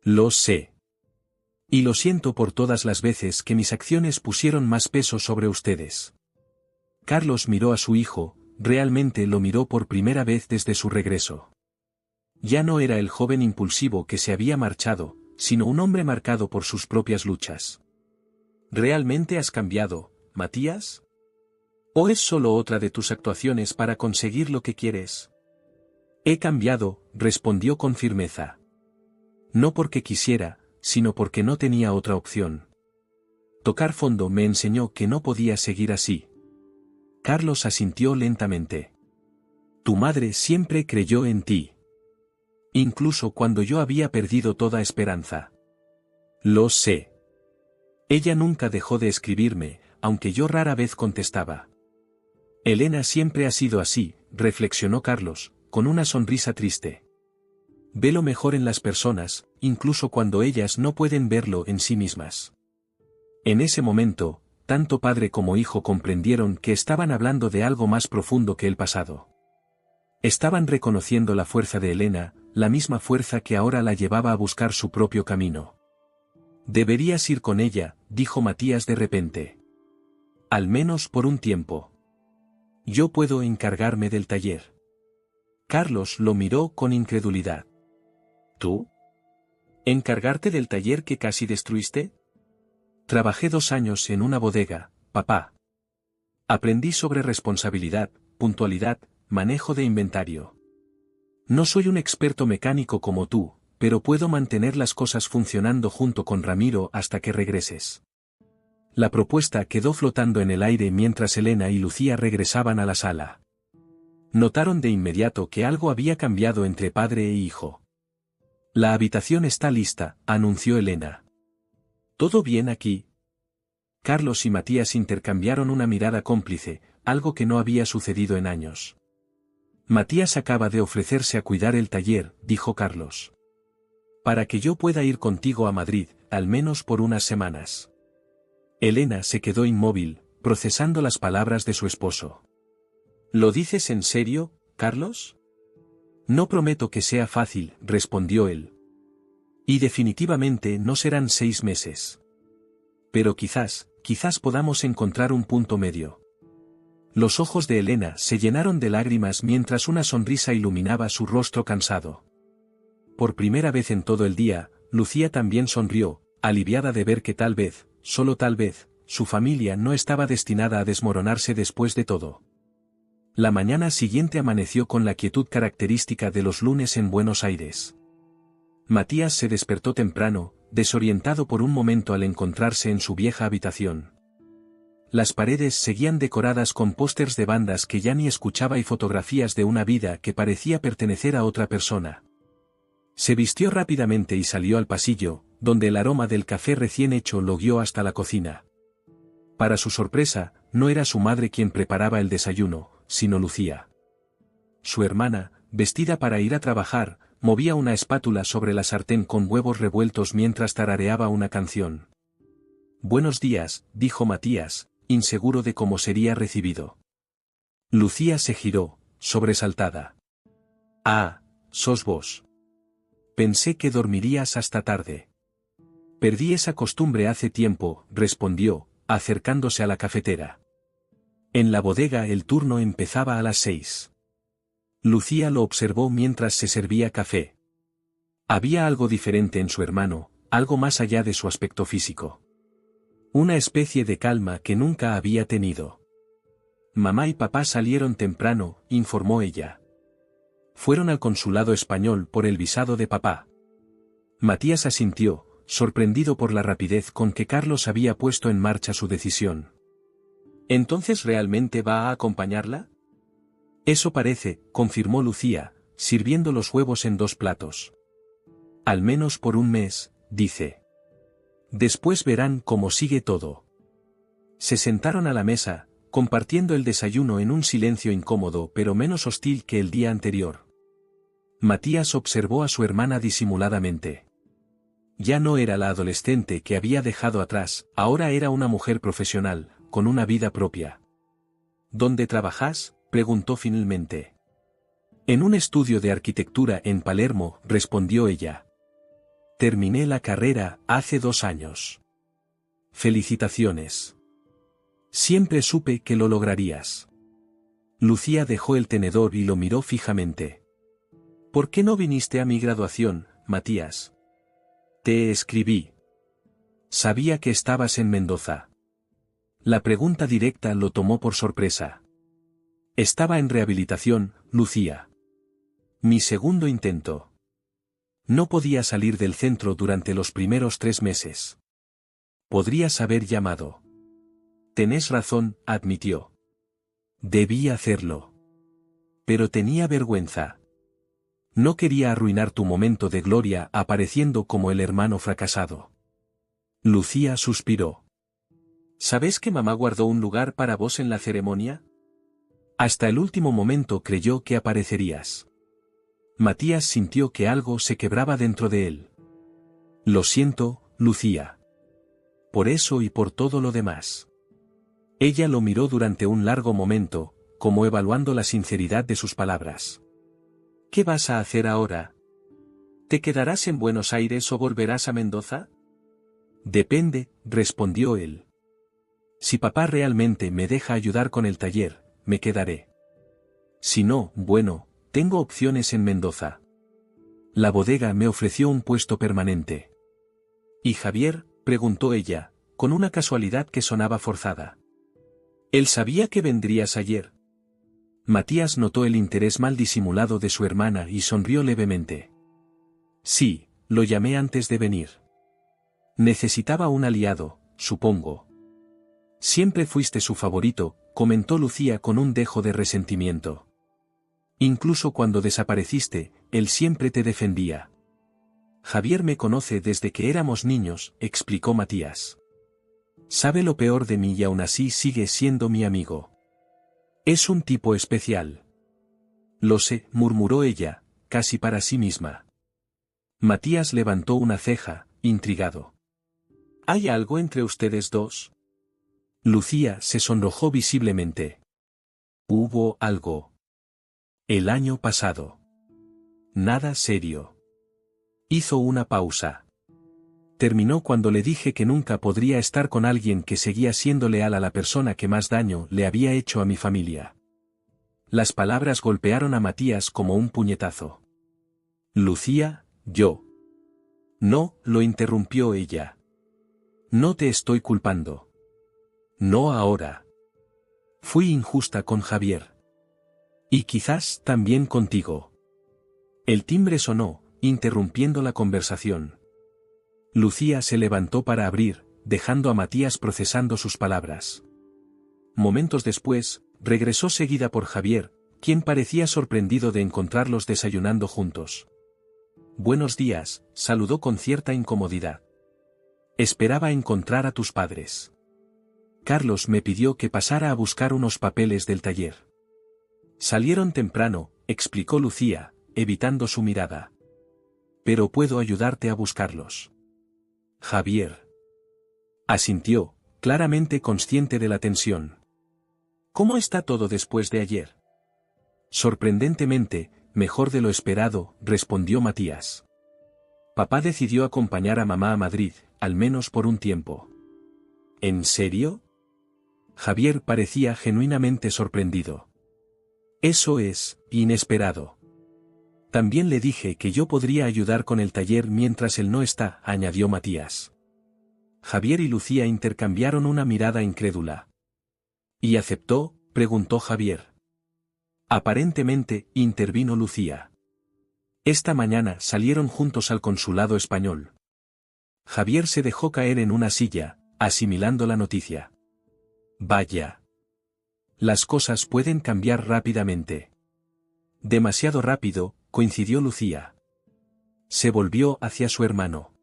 Lo sé. Y lo siento por todas las veces que mis acciones pusieron más peso sobre ustedes. Carlos miró a su hijo, realmente lo miró por primera vez desde su regreso. Ya no era el joven impulsivo que se había marchado, sino un hombre marcado por sus propias luchas. ¿Realmente has cambiado, Matías? ¿O es solo otra de tus actuaciones para conseguir lo que quieres? He cambiado, respondió con firmeza. No porque quisiera, sino porque no tenía otra opción. Tocar fondo me enseñó que no podía seguir así. Carlos asintió lentamente. Tu madre siempre creyó en ti. Incluso cuando yo había perdido toda esperanza. Lo sé. Ella nunca dejó de escribirme, aunque yo rara vez contestaba. Elena siempre ha sido así, reflexionó Carlos, con una sonrisa triste. Ve lo mejor en las personas, incluso cuando ellas no pueden verlo en sí mismas. En ese momento, tanto padre como hijo comprendieron que estaban hablando de algo más profundo que el pasado. Estaban reconociendo la fuerza de Elena, la misma fuerza que ahora la llevaba a buscar su propio camino. Deberías ir con ella, dijo Matías de repente. Al menos por un tiempo. Yo puedo encargarme del taller. Carlos lo miró con incredulidad. ¿Tú? ¿Encargarte del taller que casi destruiste? Trabajé 2 años en una bodega, papá. Aprendí sobre responsabilidad, puntualidad, manejo de inventario. No soy un experto mecánico como tú, pero puedo mantener las cosas funcionando junto con Ramiro hasta que regreses. La propuesta quedó flotando en el aire mientras Elena y Lucía regresaban a la sala. Notaron de inmediato que algo había cambiado entre padre e hijo. La habitación está lista, anunció Elena. ¿Todo bien aquí? Carlos y Matías intercambiaron una mirada cómplice, algo que no había sucedido en años. Matías acaba de ofrecerse a cuidar el taller, dijo Carlos. Para que yo pueda ir contigo a Madrid, al menos por unas semanas. Elena se quedó inmóvil, procesando las palabras de su esposo. ¿Lo dices en serio, Carlos? No prometo que sea fácil, respondió él. Y definitivamente no serán 6 meses. Pero quizás podamos encontrar un punto medio. Los ojos de Elena se llenaron de lágrimas mientras una sonrisa iluminaba su rostro cansado. Por primera vez en todo el día, Lucía también sonrió, aliviada de ver que tal vez, solo tal vez, su familia no estaba destinada a desmoronarse después de todo. La mañana siguiente amaneció con la quietud característica de los lunes en Buenos Aires. Matías se despertó temprano, desorientado por un momento al encontrarse en su vieja habitación. Las paredes seguían decoradas con pósters de bandas que ya ni escuchaba y fotografías de una vida que parecía pertenecer a otra persona. Se vistió rápidamente y salió al pasillo, donde el aroma del café recién hecho lo guió hasta la cocina. Para su sorpresa, no era su madre quien preparaba el desayuno, sino Lucía. Su hermana, vestida para ir a trabajar, movía una espátula sobre la sartén con huevos revueltos mientras tarareaba una canción. «Buenos días», dijo Matías, inseguro de cómo sería recibido. Lucía se giró, sobresaltada. «Ah, sos vos. Pensé que dormirías hasta tarde». «Perdí esa costumbre hace tiempo», respondió, acercándose a la cafetera. En la bodega el turno empezaba a las 6. Lucía lo observó mientras se servía café. Había algo diferente en su hermano, algo más allá de su aspecto físico. Una especie de calma que nunca había tenido. «Mamá y papá salieron temprano», informó ella. «Fueron al consulado español por el visado de papá». Matías asintió, sorprendido por la rapidez con que Carlos había puesto en marcha su decisión. «¿Entonces realmente va a acompañarla?» «Eso parece», confirmó Lucía, sirviendo los huevos en 2 platos. «Al menos por un mes», dice. «Después verán cómo sigue todo». Se sentaron a la mesa, compartiendo el desayuno en un silencio incómodo pero menos hostil que el día anterior. Matías observó a su hermana disimuladamente. Ya no era la adolescente que había dejado atrás, ahora era una mujer profesional, con una vida propia. «¿Dónde trabajas?», preguntó finalmente. «En un estudio de arquitectura en Palermo», respondió ella. «Terminé la carrera hace 2 años». «Felicitaciones. Siempre supe que lo lograrías». Lucía dejó el tenedor y lo miró fijamente. «¿Por qué no viniste a mi graduación, Matías?» «Te escribí. Sabía que estabas en Mendoza». La pregunta directa lo tomó por sorpresa. «Estaba en rehabilitación, Lucía. Mi segundo intento. No podía salir del centro durante los primeros 3 meses. Podrías haber llamado». «Tenés razón», admitió. «Debí hacerlo. Pero tenía vergüenza. No quería arruinar tu momento de gloria apareciendo como el hermano fracasado». Lucía suspiró. «¿Sabes que mamá guardó un lugar para vos en la ceremonia? Hasta el último momento creyó que aparecerías». Matías sintió que algo se quebraba dentro de él. «Lo siento, Lucía. Por eso y por todo lo demás». Ella lo miró durante un largo momento, como evaluando la sinceridad de sus palabras. «¿Qué vas a hacer ahora?». ¿Te quedarás en Buenos Aires o volverás a Mendoza? Depende, respondió él. Si papá realmente me deja ayudar con el taller, me quedaré. Si no, bueno, tengo opciones en Mendoza. La bodega me ofreció un puesto permanente. ¿Y Javier?, preguntó ella, con una casualidad que sonaba forzada. Él sabía que vendrías ayer. Matías notó el interés mal disimulado de su hermana y sonrió levemente. Sí, lo llamé antes de venir. Necesitaba un aliado, supongo. Siempre fuiste su favorito, comentó Lucía con un dejo de resentimiento. Incluso cuando desapareciste, él siempre te defendía. Javier me conoce desde que éramos niños, explicó Matías. Sabe lo peor de mí y aún así sigue siendo mi amigo. Es un tipo especial. Lo sé, murmuró ella, casi para sí misma. Matías levantó una ceja, intrigado. ¿Hay algo entre ustedes dos? Lucía se sonrojó visiblemente. Hubo algo. El año pasado. Nada serio. Hizo una pausa. Terminó cuando le dije que nunca podría estar con alguien que seguía siendo leal a la persona que más daño le había hecho a mi familia. Las palabras golpearon a Matías como un puñetazo. Lucía, yo. No, lo interrumpió ella. No te estoy culpando. No ahora. Fui injusta con Javier. Y quizás también contigo. El timbre sonó, interrumpiendo la conversación. Lucía se levantó para abrir, dejando a Matías procesando sus palabras. Momentos después, regresó seguida por Javier, quien parecía sorprendido de encontrarlos desayunando juntos. Buenos días, saludó con cierta incomodidad. Esperaba encontrar a tus padres. Carlos me pidió que pasara a buscar unos papeles del taller. Salieron temprano, explicó Lucía, evitando su mirada. Pero puedo ayudarte a buscarlos. Javier. Asintió, claramente consciente de la tensión. ¿Cómo está todo después de ayer? Sorprendentemente, mejor de lo esperado, respondió Matías. Papá decidió acompañar a mamá a Madrid, al menos por un tiempo. ¿En serio? Javier parecía genuinamente sorprendido. Eso es inesperado. También le dije que yo podría ayudar con el taller mientras él no está, añadió Matías. Javier y Lucía intercambiaron una mirada incrédula. ¿Y aceptó?, preguntó Javier. Aparentemente, intervino Lucía. Esta mañana salieron juntos al consulado español. Javier se dejó caer en una silla, asimilando la noticia. Vaya. Las cosas pueden cambiar rápidamente. Demasiado rápido, coincidió Lucía. Se volvió hacia su hermano.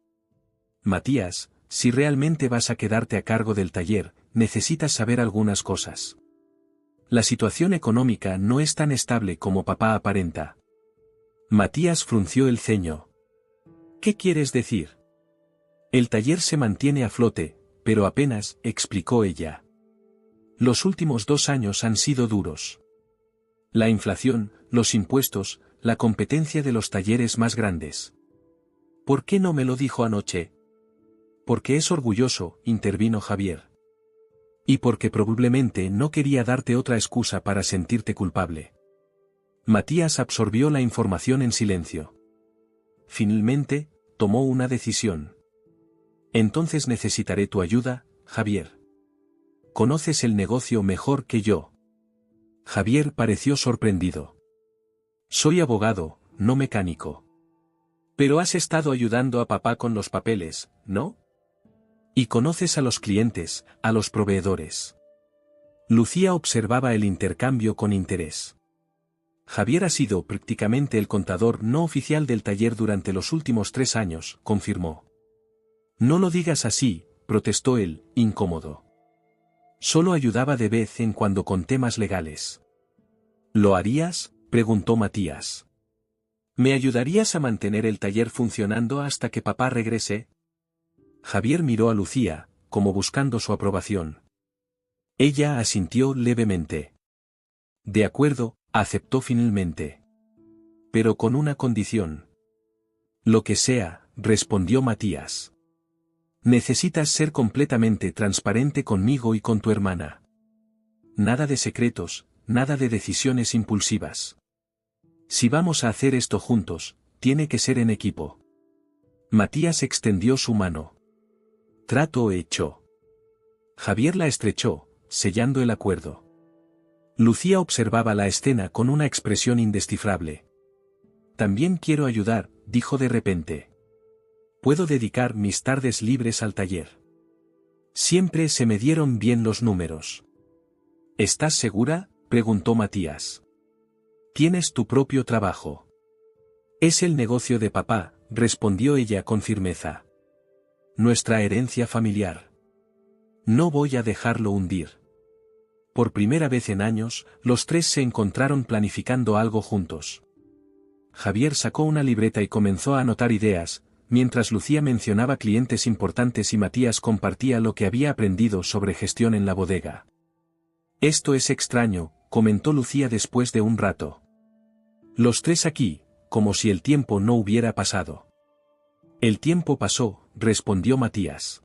Matías, si realmente vas a quedarte a cargo del taller, necesitas saber algunas cosas. La situación económica no es tan estable como papá aparenta. Matías frunció el ceño. ¿Qué quieres decir? El taller se mantiene a flote, pero apenas, explicó ella. Los últimos 2 años han sido duros. La inflación, los impuestos, la competencia de los talleres más grandes. ¿Por qué no me lo dijo anoche? Porque es orgulloso, intervino Javier. Y porque probablemente no quería darte otra excusa para sentirte culpable. Matías absorbió la información en silencio. Finalmente, tomó una decisión. Entonces necesitaré tu ayuda, Javier. Conoces el negocio mejor que yo. Javier pareció sorprendido. Soy abogado, no mecánico. Pero has estado ayudando a papá con los papeles, ¿no? Y conoces a los clientes, a los proveedores. Lucía observaba el intercambio con interés. Javier ha sido prácticamente el contador no oficial del taller durante los últimos 3 años, confirmó. No lo digas así, protestó él, incómodo. Solo ayudaba de vez en cuando con temas legales. ¿Lo harías?, preguntó Matías. ¿Me ayudarías a mantener el taller funcionando hasta que papá regrese? Javier miró a Lucía, como buscando su aprobación. Ella asintió levemente. De acuerdo, aceptó finalmente. Pero con una condición. Lo que sea, respondió Matías. Necesitas ser completamente transparente conmigo y con tu hermana. Nada de secretos, nada de decisiones impulsivas. Si vamos a hacer esto juntos, tiene que ser en equipo. Matías extendió su mano. Trato hecho. Javier la estrechó, sellando el acuerdo. Lucía observaba la escena con una expresión indescifrable. También quiero ayudar, dijo de repente. Puedo dedicar mis tardes libres al taller. Siempre se me dieron bien los números. ¿Estás segura?, preguntó Matías. Tienes tu propio trabajo. Es el negocio de papá, respondió ella con firmeza. Nuestra herencia familiar. No voy a dejarlo hundir. Por primera vez en años, los tres se encontraron planificando algo juntos. Javier sacó una libreta y comenzó a anotar ideas, mientras Lucía mencionaba clientes importantes y Matías compartía lo que había aprendido sobre gestión en la bodega. Esto es extraño, comentó Lucía después de un rato. Los tres aquí, como si el tiempo no hubiera pasado. El tiempo pasó, respondió Matías.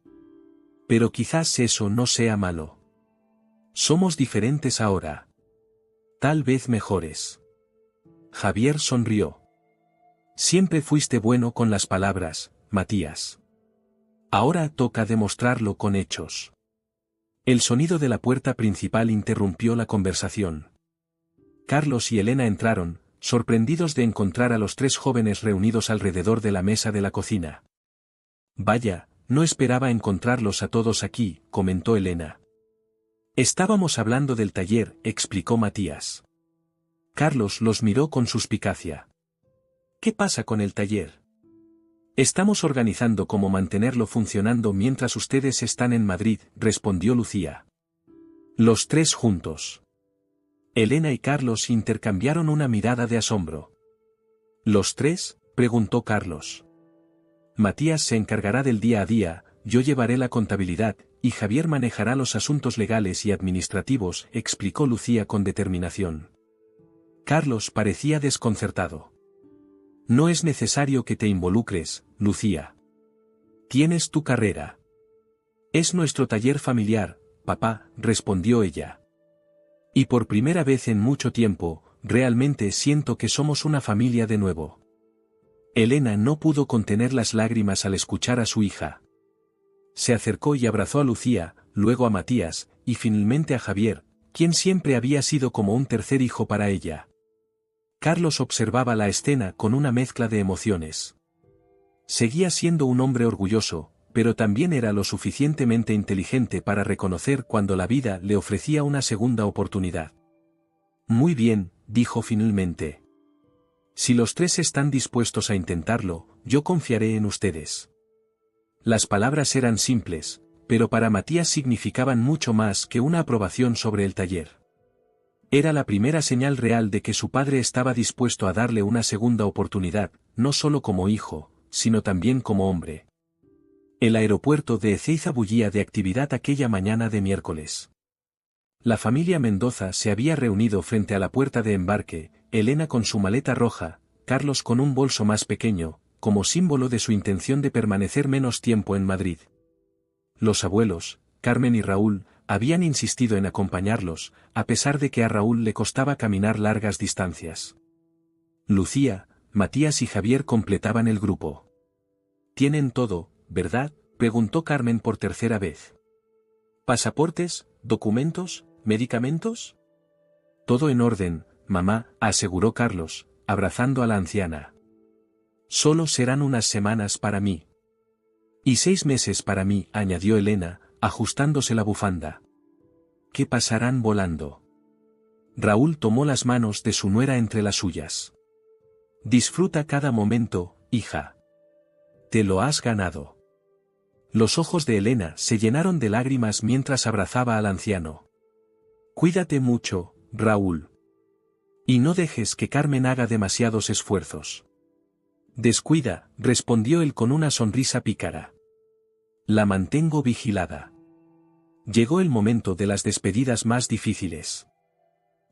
Pero quizás eso no sea malo. Somos diferentes ahora. Tal vez mejores. Javier sonrió. Siempre fuiste bueno con las palabras, Matías. Ahora toca demostrarlo con hechos. El sonido de la puerta principal interrumpió la conversación. Carlos y Elena entraron, sorprendidos de encontrar a los tres jóvenes reunidos alrededor de la mesa de la cocina. Vaya, no esperaba encontrarlos a todos aquí, comentó Elena. Estábamos hablando del taller, explicó Matías. Carlos los miró con suspicacia. ¿Qué pasa con el taller? Estamos organizando cómo mantenerlo funcionando mientras ustedes están en Madrid, respondió Lucía. Los tres juntos. Elena y Carlos intercambiaron una mirada de asombro. ¿Los tres?, preguntó Carlos. Matías se encargará del día a día, yo llevaré la contabilidad, y Javier manejará los asuntos legales y administrativos, explicó Lucía con determinación. Carlos parecía desconcertado. No es necesario que te involucres, Lucía. Tienes tu carrera. Es nuestro taller familiar, papá, respondió ella. Y por primera vez en mucho tiempo, realmente siento que somos una familia de nuevo. Elena no pudo contener las lágrimas al escuchar a su hija. Se acercó y abrazó a Lucía, luego a Matías, y finalmente a Javier, quien siempre había sido como un tercer hijo para ella. Carlos observaba la escena con una mezcla de emociones. Seguía siendo un hombre orgulloso, pero también era lo suficientemente inteligente para reconocer cuando la vida le ofrecía una segunda oportunidad. Muy bien, dijo finalmente. Si los tres están dispuestos a intentarlo, yo confiaré en ustedes. Las palabras eran simples, pero para Matías significaban mucho más que una aprobación sobre el taller. Era la primera señal real de que su padre estaba dispuesto a darle una segunda oportunidad, no solo como hijo, sino también como hombre. El aeropuerto de Ezeiza bullía de actividad aquella mañana de miércoles. La familia Mendoza se había reunido frente a la puerta de embarque, Elena con su maleta roja, Carlos con un bolso más pequeño, como símbolo de su intención de permanecer menos tiempo en Madrid. Los abuelos, Carmen y Raúl, habían insistido en acompañarlos, a pesar de que a Raúl le costaba caminar largas distancias. Lucía, Matías y Javier completaban el grupo. «Tienen todo, ¿verdad?», preguntó Carmen por tercera vez. «¿Pasaportes, documentos, medicamentos?» «Todo en orden, mamá», aseguró Carlos, abrazando a la anciana. «Solo serán unas semanas para mí». «Y 6 meses para mí», añadió Elena, ajustándose la bufanda. «¿Qué pasarán volando?». Raúl tomó las manos de su nuera entre las suyas. «Disfruta cada momento, hija. Te lo has ganado». Los ojos de Elena se llenaron de lágrimas mientras abrazaba al anciano. «Cuídate mucho, Raúl. Y no dejes que Carmen haga demasiados esfuerzos». «Descuida», respondió él con una sonrisa pícara. «La mantengo vigilada». Llegó el momento de las despedidas más difíciles.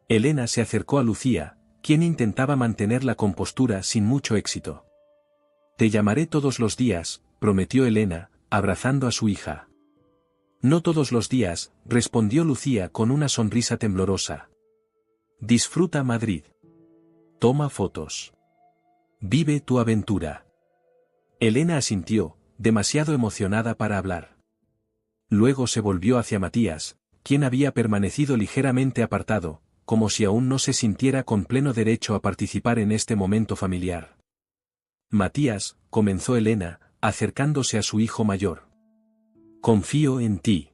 Elena se acercó a Lucía, quien intentaba mantener la compostura sin mucho éxito. Te llamaré todos los días, prometió Elena, abrazando a su hija. No todos los días, respondió Lucía con una sonrisa temblorosa. Disfruta Madrid. Toma fotos. Vive tu aventura. Elena asintió, demasiado emocionada para hablar. Luego se volvió hacia Matías, quien había permanecido ligeramente apartado, como si aún no se sintiera con pleno derecho a participar en este momento familiar. Matías, comenzó Elena, acercándose a su hijo mayor. Confío en ti.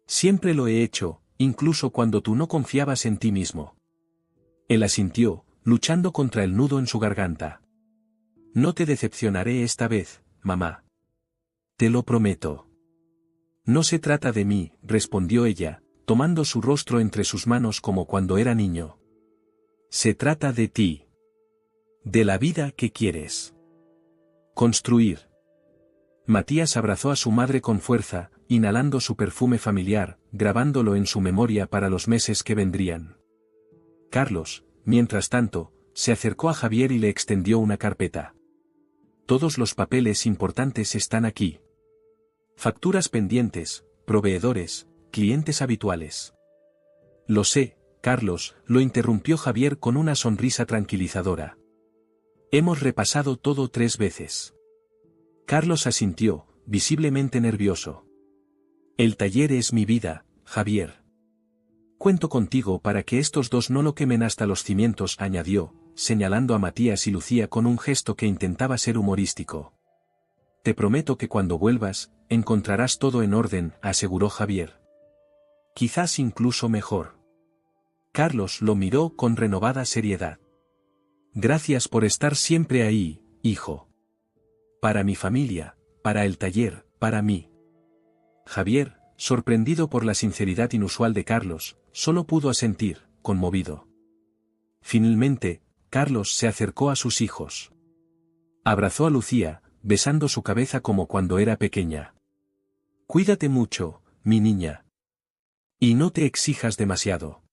Siempre lo he hecho, incluso cuando tú no confiabas en ti mismo. Él asintió, luchando contra el nudo en su garganta. No te decepcionaré esta vez, mamá. Te lo prometo. No se trata de mí, respondió ella, tomando su rostro entre sus manos como cuando era niño. Se trata de ti. De la vida que quieres construir. Matías abrazó a su madre con fuerza, inhalando su perfume familiar, grabándolo en su memoria para los meses que vendrían. Carlos, mientras tanto, se acercó a Javier y le extendió una carpeta. Todos los papeles importantes están aquí. Facturas pendientes, proveedores, clientes habituales. Lo sé, Carlos, lo interrumpió Javier con una sonrisa tranquilizadora. Hemos repasado todo 3 veces. Carlos asintió, visiblemente nervioso. El taller es mi vida, Javier. Cuento contigo para que estos dos no lo quemen hasta los cimientos, añadió, señalando a Matías y Lucía con un gesto que intentaba ser humorístico. Te prometo que cuando vuelvas, encontrarás todo en orden, aseguró Javier. Quizás incluso mejor. Carlos lo miró con renovada seriedad. Gracias por estar siempre ahí, hijo. Para mi familia, para el taller, para mí. Javier, sorprendido por la sinceridad inusual de Carlos, solo pudo asentir, conmovido. Finalmente, Carlos se acercó a sus hijos. Abrazó a Lucía, besando su cabeza como cuando era pequeña. Cuídate mucho, mi niña. Y no te exijas demasiado.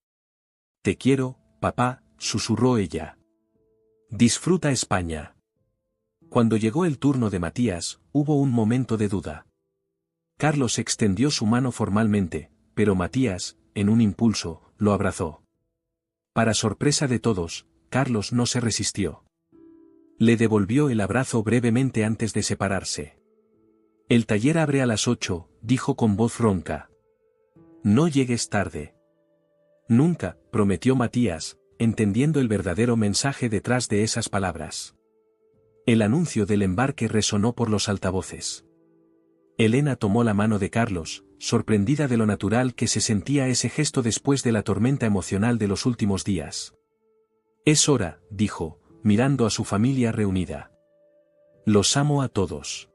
Te quiero, papá, susurró ella. Disfruta España. Cuando llegó el turno de Matías, hubo un momento de duda. Carlos extendió su mano formalmente, pero Matías, en un impulso, lo abrazó. Para sorpresa de todos, Carlos no se resistió. Le devolvió el abrazo brevemente antes de separarse. El taller abre a las 8, dijo con voz ronca. No llegues tarde. Nunca, prometió Matías, entendiendo el verdadero mensaje detrás de esas palabras. El anuncio del embarque resonó por los altavoces. Elena tomó la mano de Carlos, sorprendida de lo natural que se sentía ese gesto después de la tormenta emocional de los últimos días. Es hora, dijo, mirando a su familia reunida. Los amo a todos.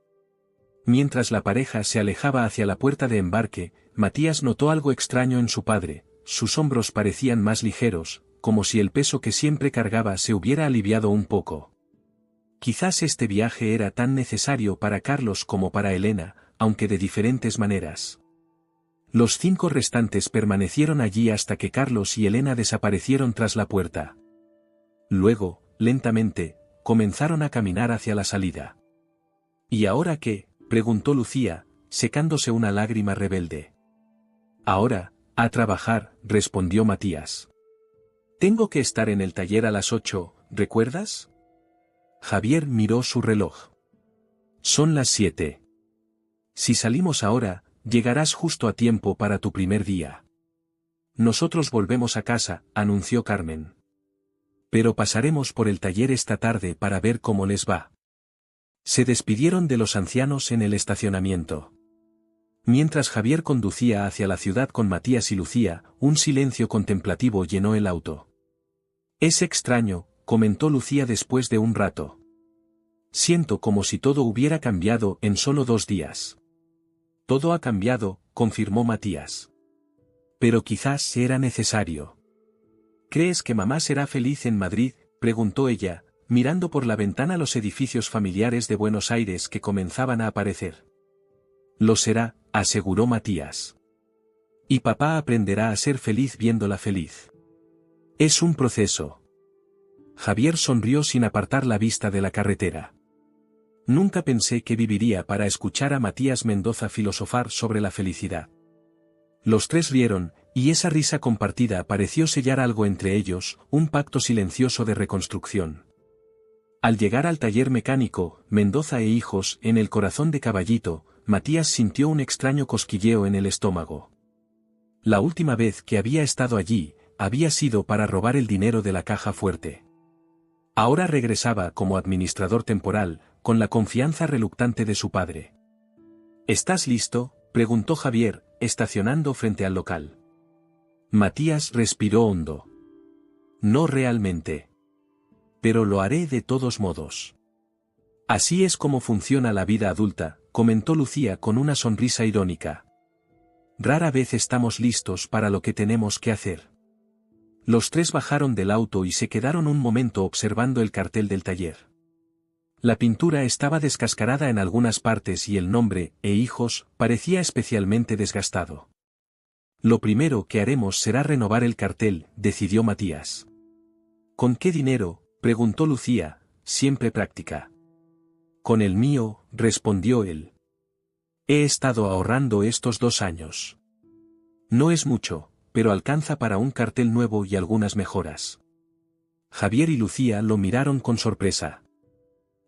Mientras la pareja se alejaba hacia la puerta de embarque, Matías notó algo extraño en su padre, sus hombros parecían más ligeros, como si el peso que siempre cargaba se hubiera aliviado un poco. Quizás este viaje era tan necesario para Carlos como para Elena, aunque de diferentes maneras. Los 5 restantes permanecieron allí hasta que Carlos y Elena desaparecieron tras la puerta. Luego, lentamente, comenzaron a caminar hacia la salida. ¿Y ahora qué?, preguntó Lucía, secándose una lágrima rebelde. Ahora, a trabajar, respondió Matías. Tengo que estar en el taller a las 8, ¿recuerdas? Javier miró su reloj. Son las 7. Si salimos ahora, llegarás justo a tiempo para tu primer día. Nosotros volvemos a casa, anunció Carmen. Pero pasaremos por el taller esta tarde para ver cómo les va. Se despidieron de los ancianos en el estacionamiento. Mientras Javier conducía hacia la ciudad con Matías y Lucía, un silencio contemplativo llenó el auto. Es extraño, comentó Lucía después de un rato. Siento como si todo hubiera cambiado en solo 2 días. Todo ha cambiado, confirmó Matías. Pero quizás era necesario. ¿Crees que mamá será feliz en Madrid?, preguntó ella, mirando por la ventana los edificios familiares de Buenos Aires que comenzaban a aparecer. Lo será, aseguró Matías. Y papá aprenderá a ser feliz viéndola feliz. Es un proceso. Javier sonrió sin apartar la vista de la carretera. Nunca pensé que viviría para escuchar a Matías Mendoza filosofar sobre la felicidad. Los tres rieron, y esa risa compartida pareció sellar algo entre ellos, un pacto silencioso de reconstrucción. Al llegar al taller mecánico, Mendoza e Hijos, en el corazón de Caballito, Matías sintió un extraño cosquilleo en el estómago. La última vez que había estado allí, había sido para robar el dinero de la caja fuerte. Ahora regresaba como administrador temporal, con la confianza reluctante de su padre. ¿Estás listo?, preguntó Javier, estacionando frente al local. Matías respiró hondo. No realmente. Pero lo haré de todos modos. Así es como funciona la vida adulta, comentó Lucía con una sonrisa irónica. Rara vez estamos listos para lo que tenemos que hacer. Los tres bajaron del auto y se quedaron un momento observando el cartel del taller. La pintura estaba descascarada en algunas partes y el nombre, e Hijos, parecía especialmente desgastado. Lo primero que haremos será renovar el cartel, decidió Matías. ¿Con qué dinero?, preguntó Lucía, siempre práctica. Con el mío, respondió él. He estado ahorrando estos 2 años. No es mucho, pero alcanza para un cartel nuevo y algunas mejoras. Javier y Lucía lo miraron con sorpresa.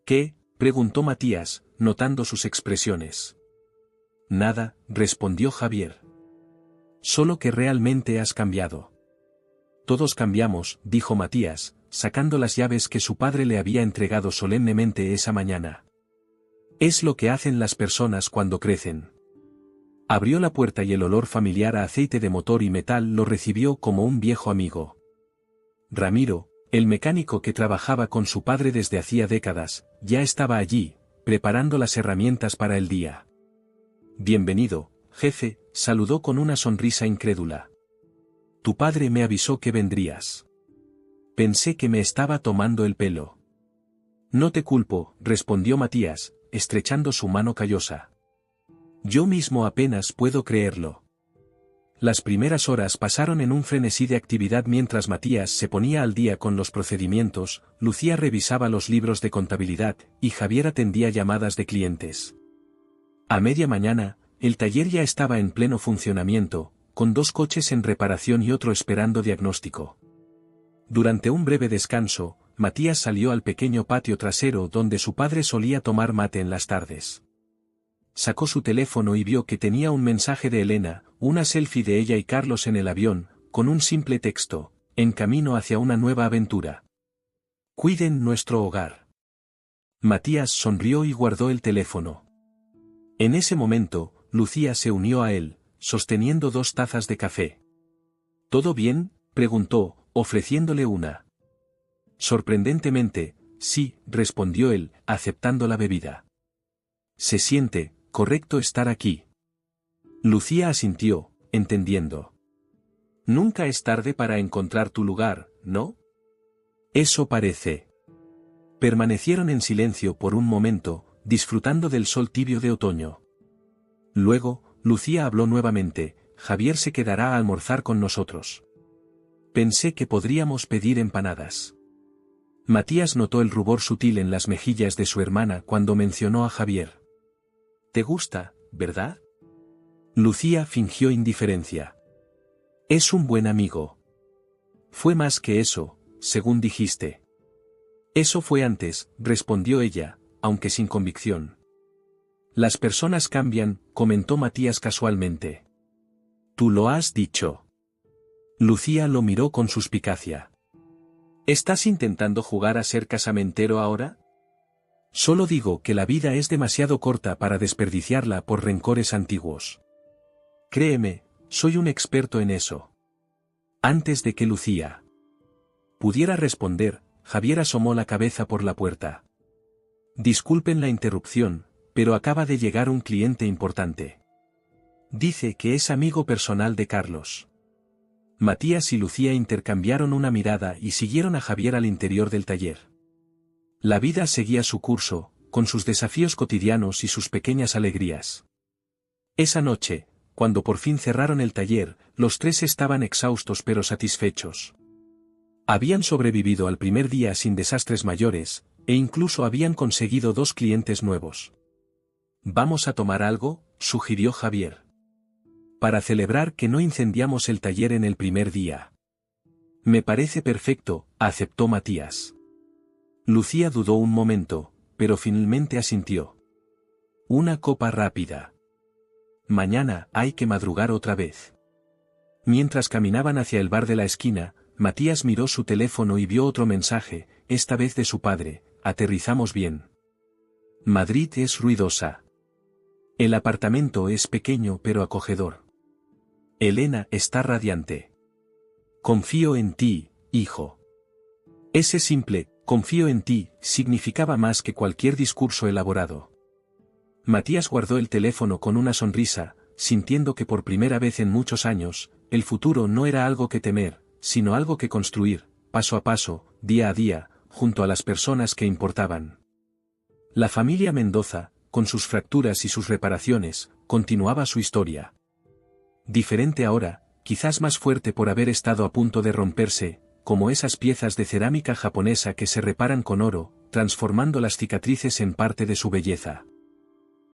¿Qué?, preguntó Matías, notando sus expresiones. Nada, respondió Javier. Solo que realmente has cambiado. Todos cambiamos, dijo Matías, sacando las llaves que su padre le había entregado solemnemente esa mañana. Es lo que hacen las personas cuando crecen. Abrió la puerta y el olor familiar a aceite de motor y metal lo recibió como un viejo amigo. Ramiro, el mecánico que trabajaba con su padre desde hacía décadas, ya estaba allí, preparando las herramientas para el día. Bienvenido, jefe, saludó con una sonrisa incrédula. Tu padre me avisó que vendrías. Pensé que me estaba tomando el pelo. No te culpo, respondió Matías, estrechando su mano callosa. Yo mismo apenas puedo creerlo. Las primeras horas pasaron en un frenesí de actividad mientras Matías se ponía al día con los procedimientos, Lucía revisaba los libros de contabilidad, y Javier atendía llamadas de clientes. A media mañana, el taller ya estaba en pleno funcionamiento, con 2 coches en reparación y otro esperando diagnóstico. Durante un breve descanso, Matías salió al pequeño patio trasero donde su padre solía tomar mate en las tardes. Sacó su teléfono y vio que tenía un mensaje de Elena, una selfie de ella y Carlos en el avión, con un simple texto: en camino hacia una nueva aventura. Cuiden nuestro hogar. Matías sonrió y guardó el teléfono. En ese momento, Lucía se unió a él, sosteniendo 2 tazas de café. ¿Todo bien?, preguntó, ofreciéndole una. Sorprendentemente, sí, respondió él, aceptando la bebida. Se siente correcto estar aquí. Lucía asintió, entendiendo. Nunca es tarde para encontrar tu lugar, ¿no? Eso parece. Permanecieron en silencio por un momento, disfrutando del sol tibio de otoño. Luego, Lucía habló nuevamente: Javier se quedará a almorzar con nosotros. Pensé que podríamos pedir empanadas. Matías notó el rubor sutil en las mejillas de su hermana cuando mencionó a Javier. ¿Te gusta, verdad? Lucía fingió indiferencia. Es un buen amigo. Fue más que eso, según dijiste. Eso fue antes, respondió ella, aunque sin convicción. Las personas cambian, comentó Matías casualmente. Tú lo has dicho. Lucía lo miró con suspicacia. ¿Estás intentando jugar a ser casamentero ahora? Solo digo que la vida es demasiado corta para desperdiciarla por rencores antiguos. Créeme, soy un experto en eso. Antes de que Lucía pudiera responder, Javier asomó la cabeza por la puerta. Disculpen la interrupción, pero acaba de llegar un cliente importante. Dice que es amigo personal de Carlos. Matías y Lucía intercambiaron una mirada y siguieron a Javier al interior del taller. La vida seguía su curso, con sus desafíos cotidianos y sus pequeñas alegrías. Esa noche, cuando por fin cerraron el taller, los tres estaban exhaustos pero satisfechos. Habían sobrevivido al primer día sin desastres mayores, E incluso habían conseguido 2 clientes nuevos. «¿Vamos a tomar algo?», sugirió Javier. «Para celebrar que no incendiamos el taller en el primer día». «Me parece perfecto», aceptó Matías. Lucía dudó un momento, pero finalmente asintió. «Una copa rápida. Mañana hay que madrugar otra vez». Mientras caminaban hacia el bar de la esquina, Matías miró su teléfono y vio otro mensaje, esta vez de su padre: «Aterrizamos bien. Madrid es ruidosa. El apartamento es pequeño pero acogedor. Elena está radiante. Confío en ti, hijo». Ese simple «confío en ti» significaba más que cualquier discurso elaborado. Matías guardó el teléfono con una sonrisa, sintiendo que por primera vez en muchos años, el futuro no era algo que temer, sino algo que construir, paso a paso, día a día, junto a las personas que importaban. La familia Mendoza, con sus fracturas y sus reparaciones, continuaba su historia. Diferente ahora, quizás más fuerte por haber estado a punto de romperse, como esas piezas de cerámica japonesa que se reparan con oro, transformando las cicatrices en parte de su belleza.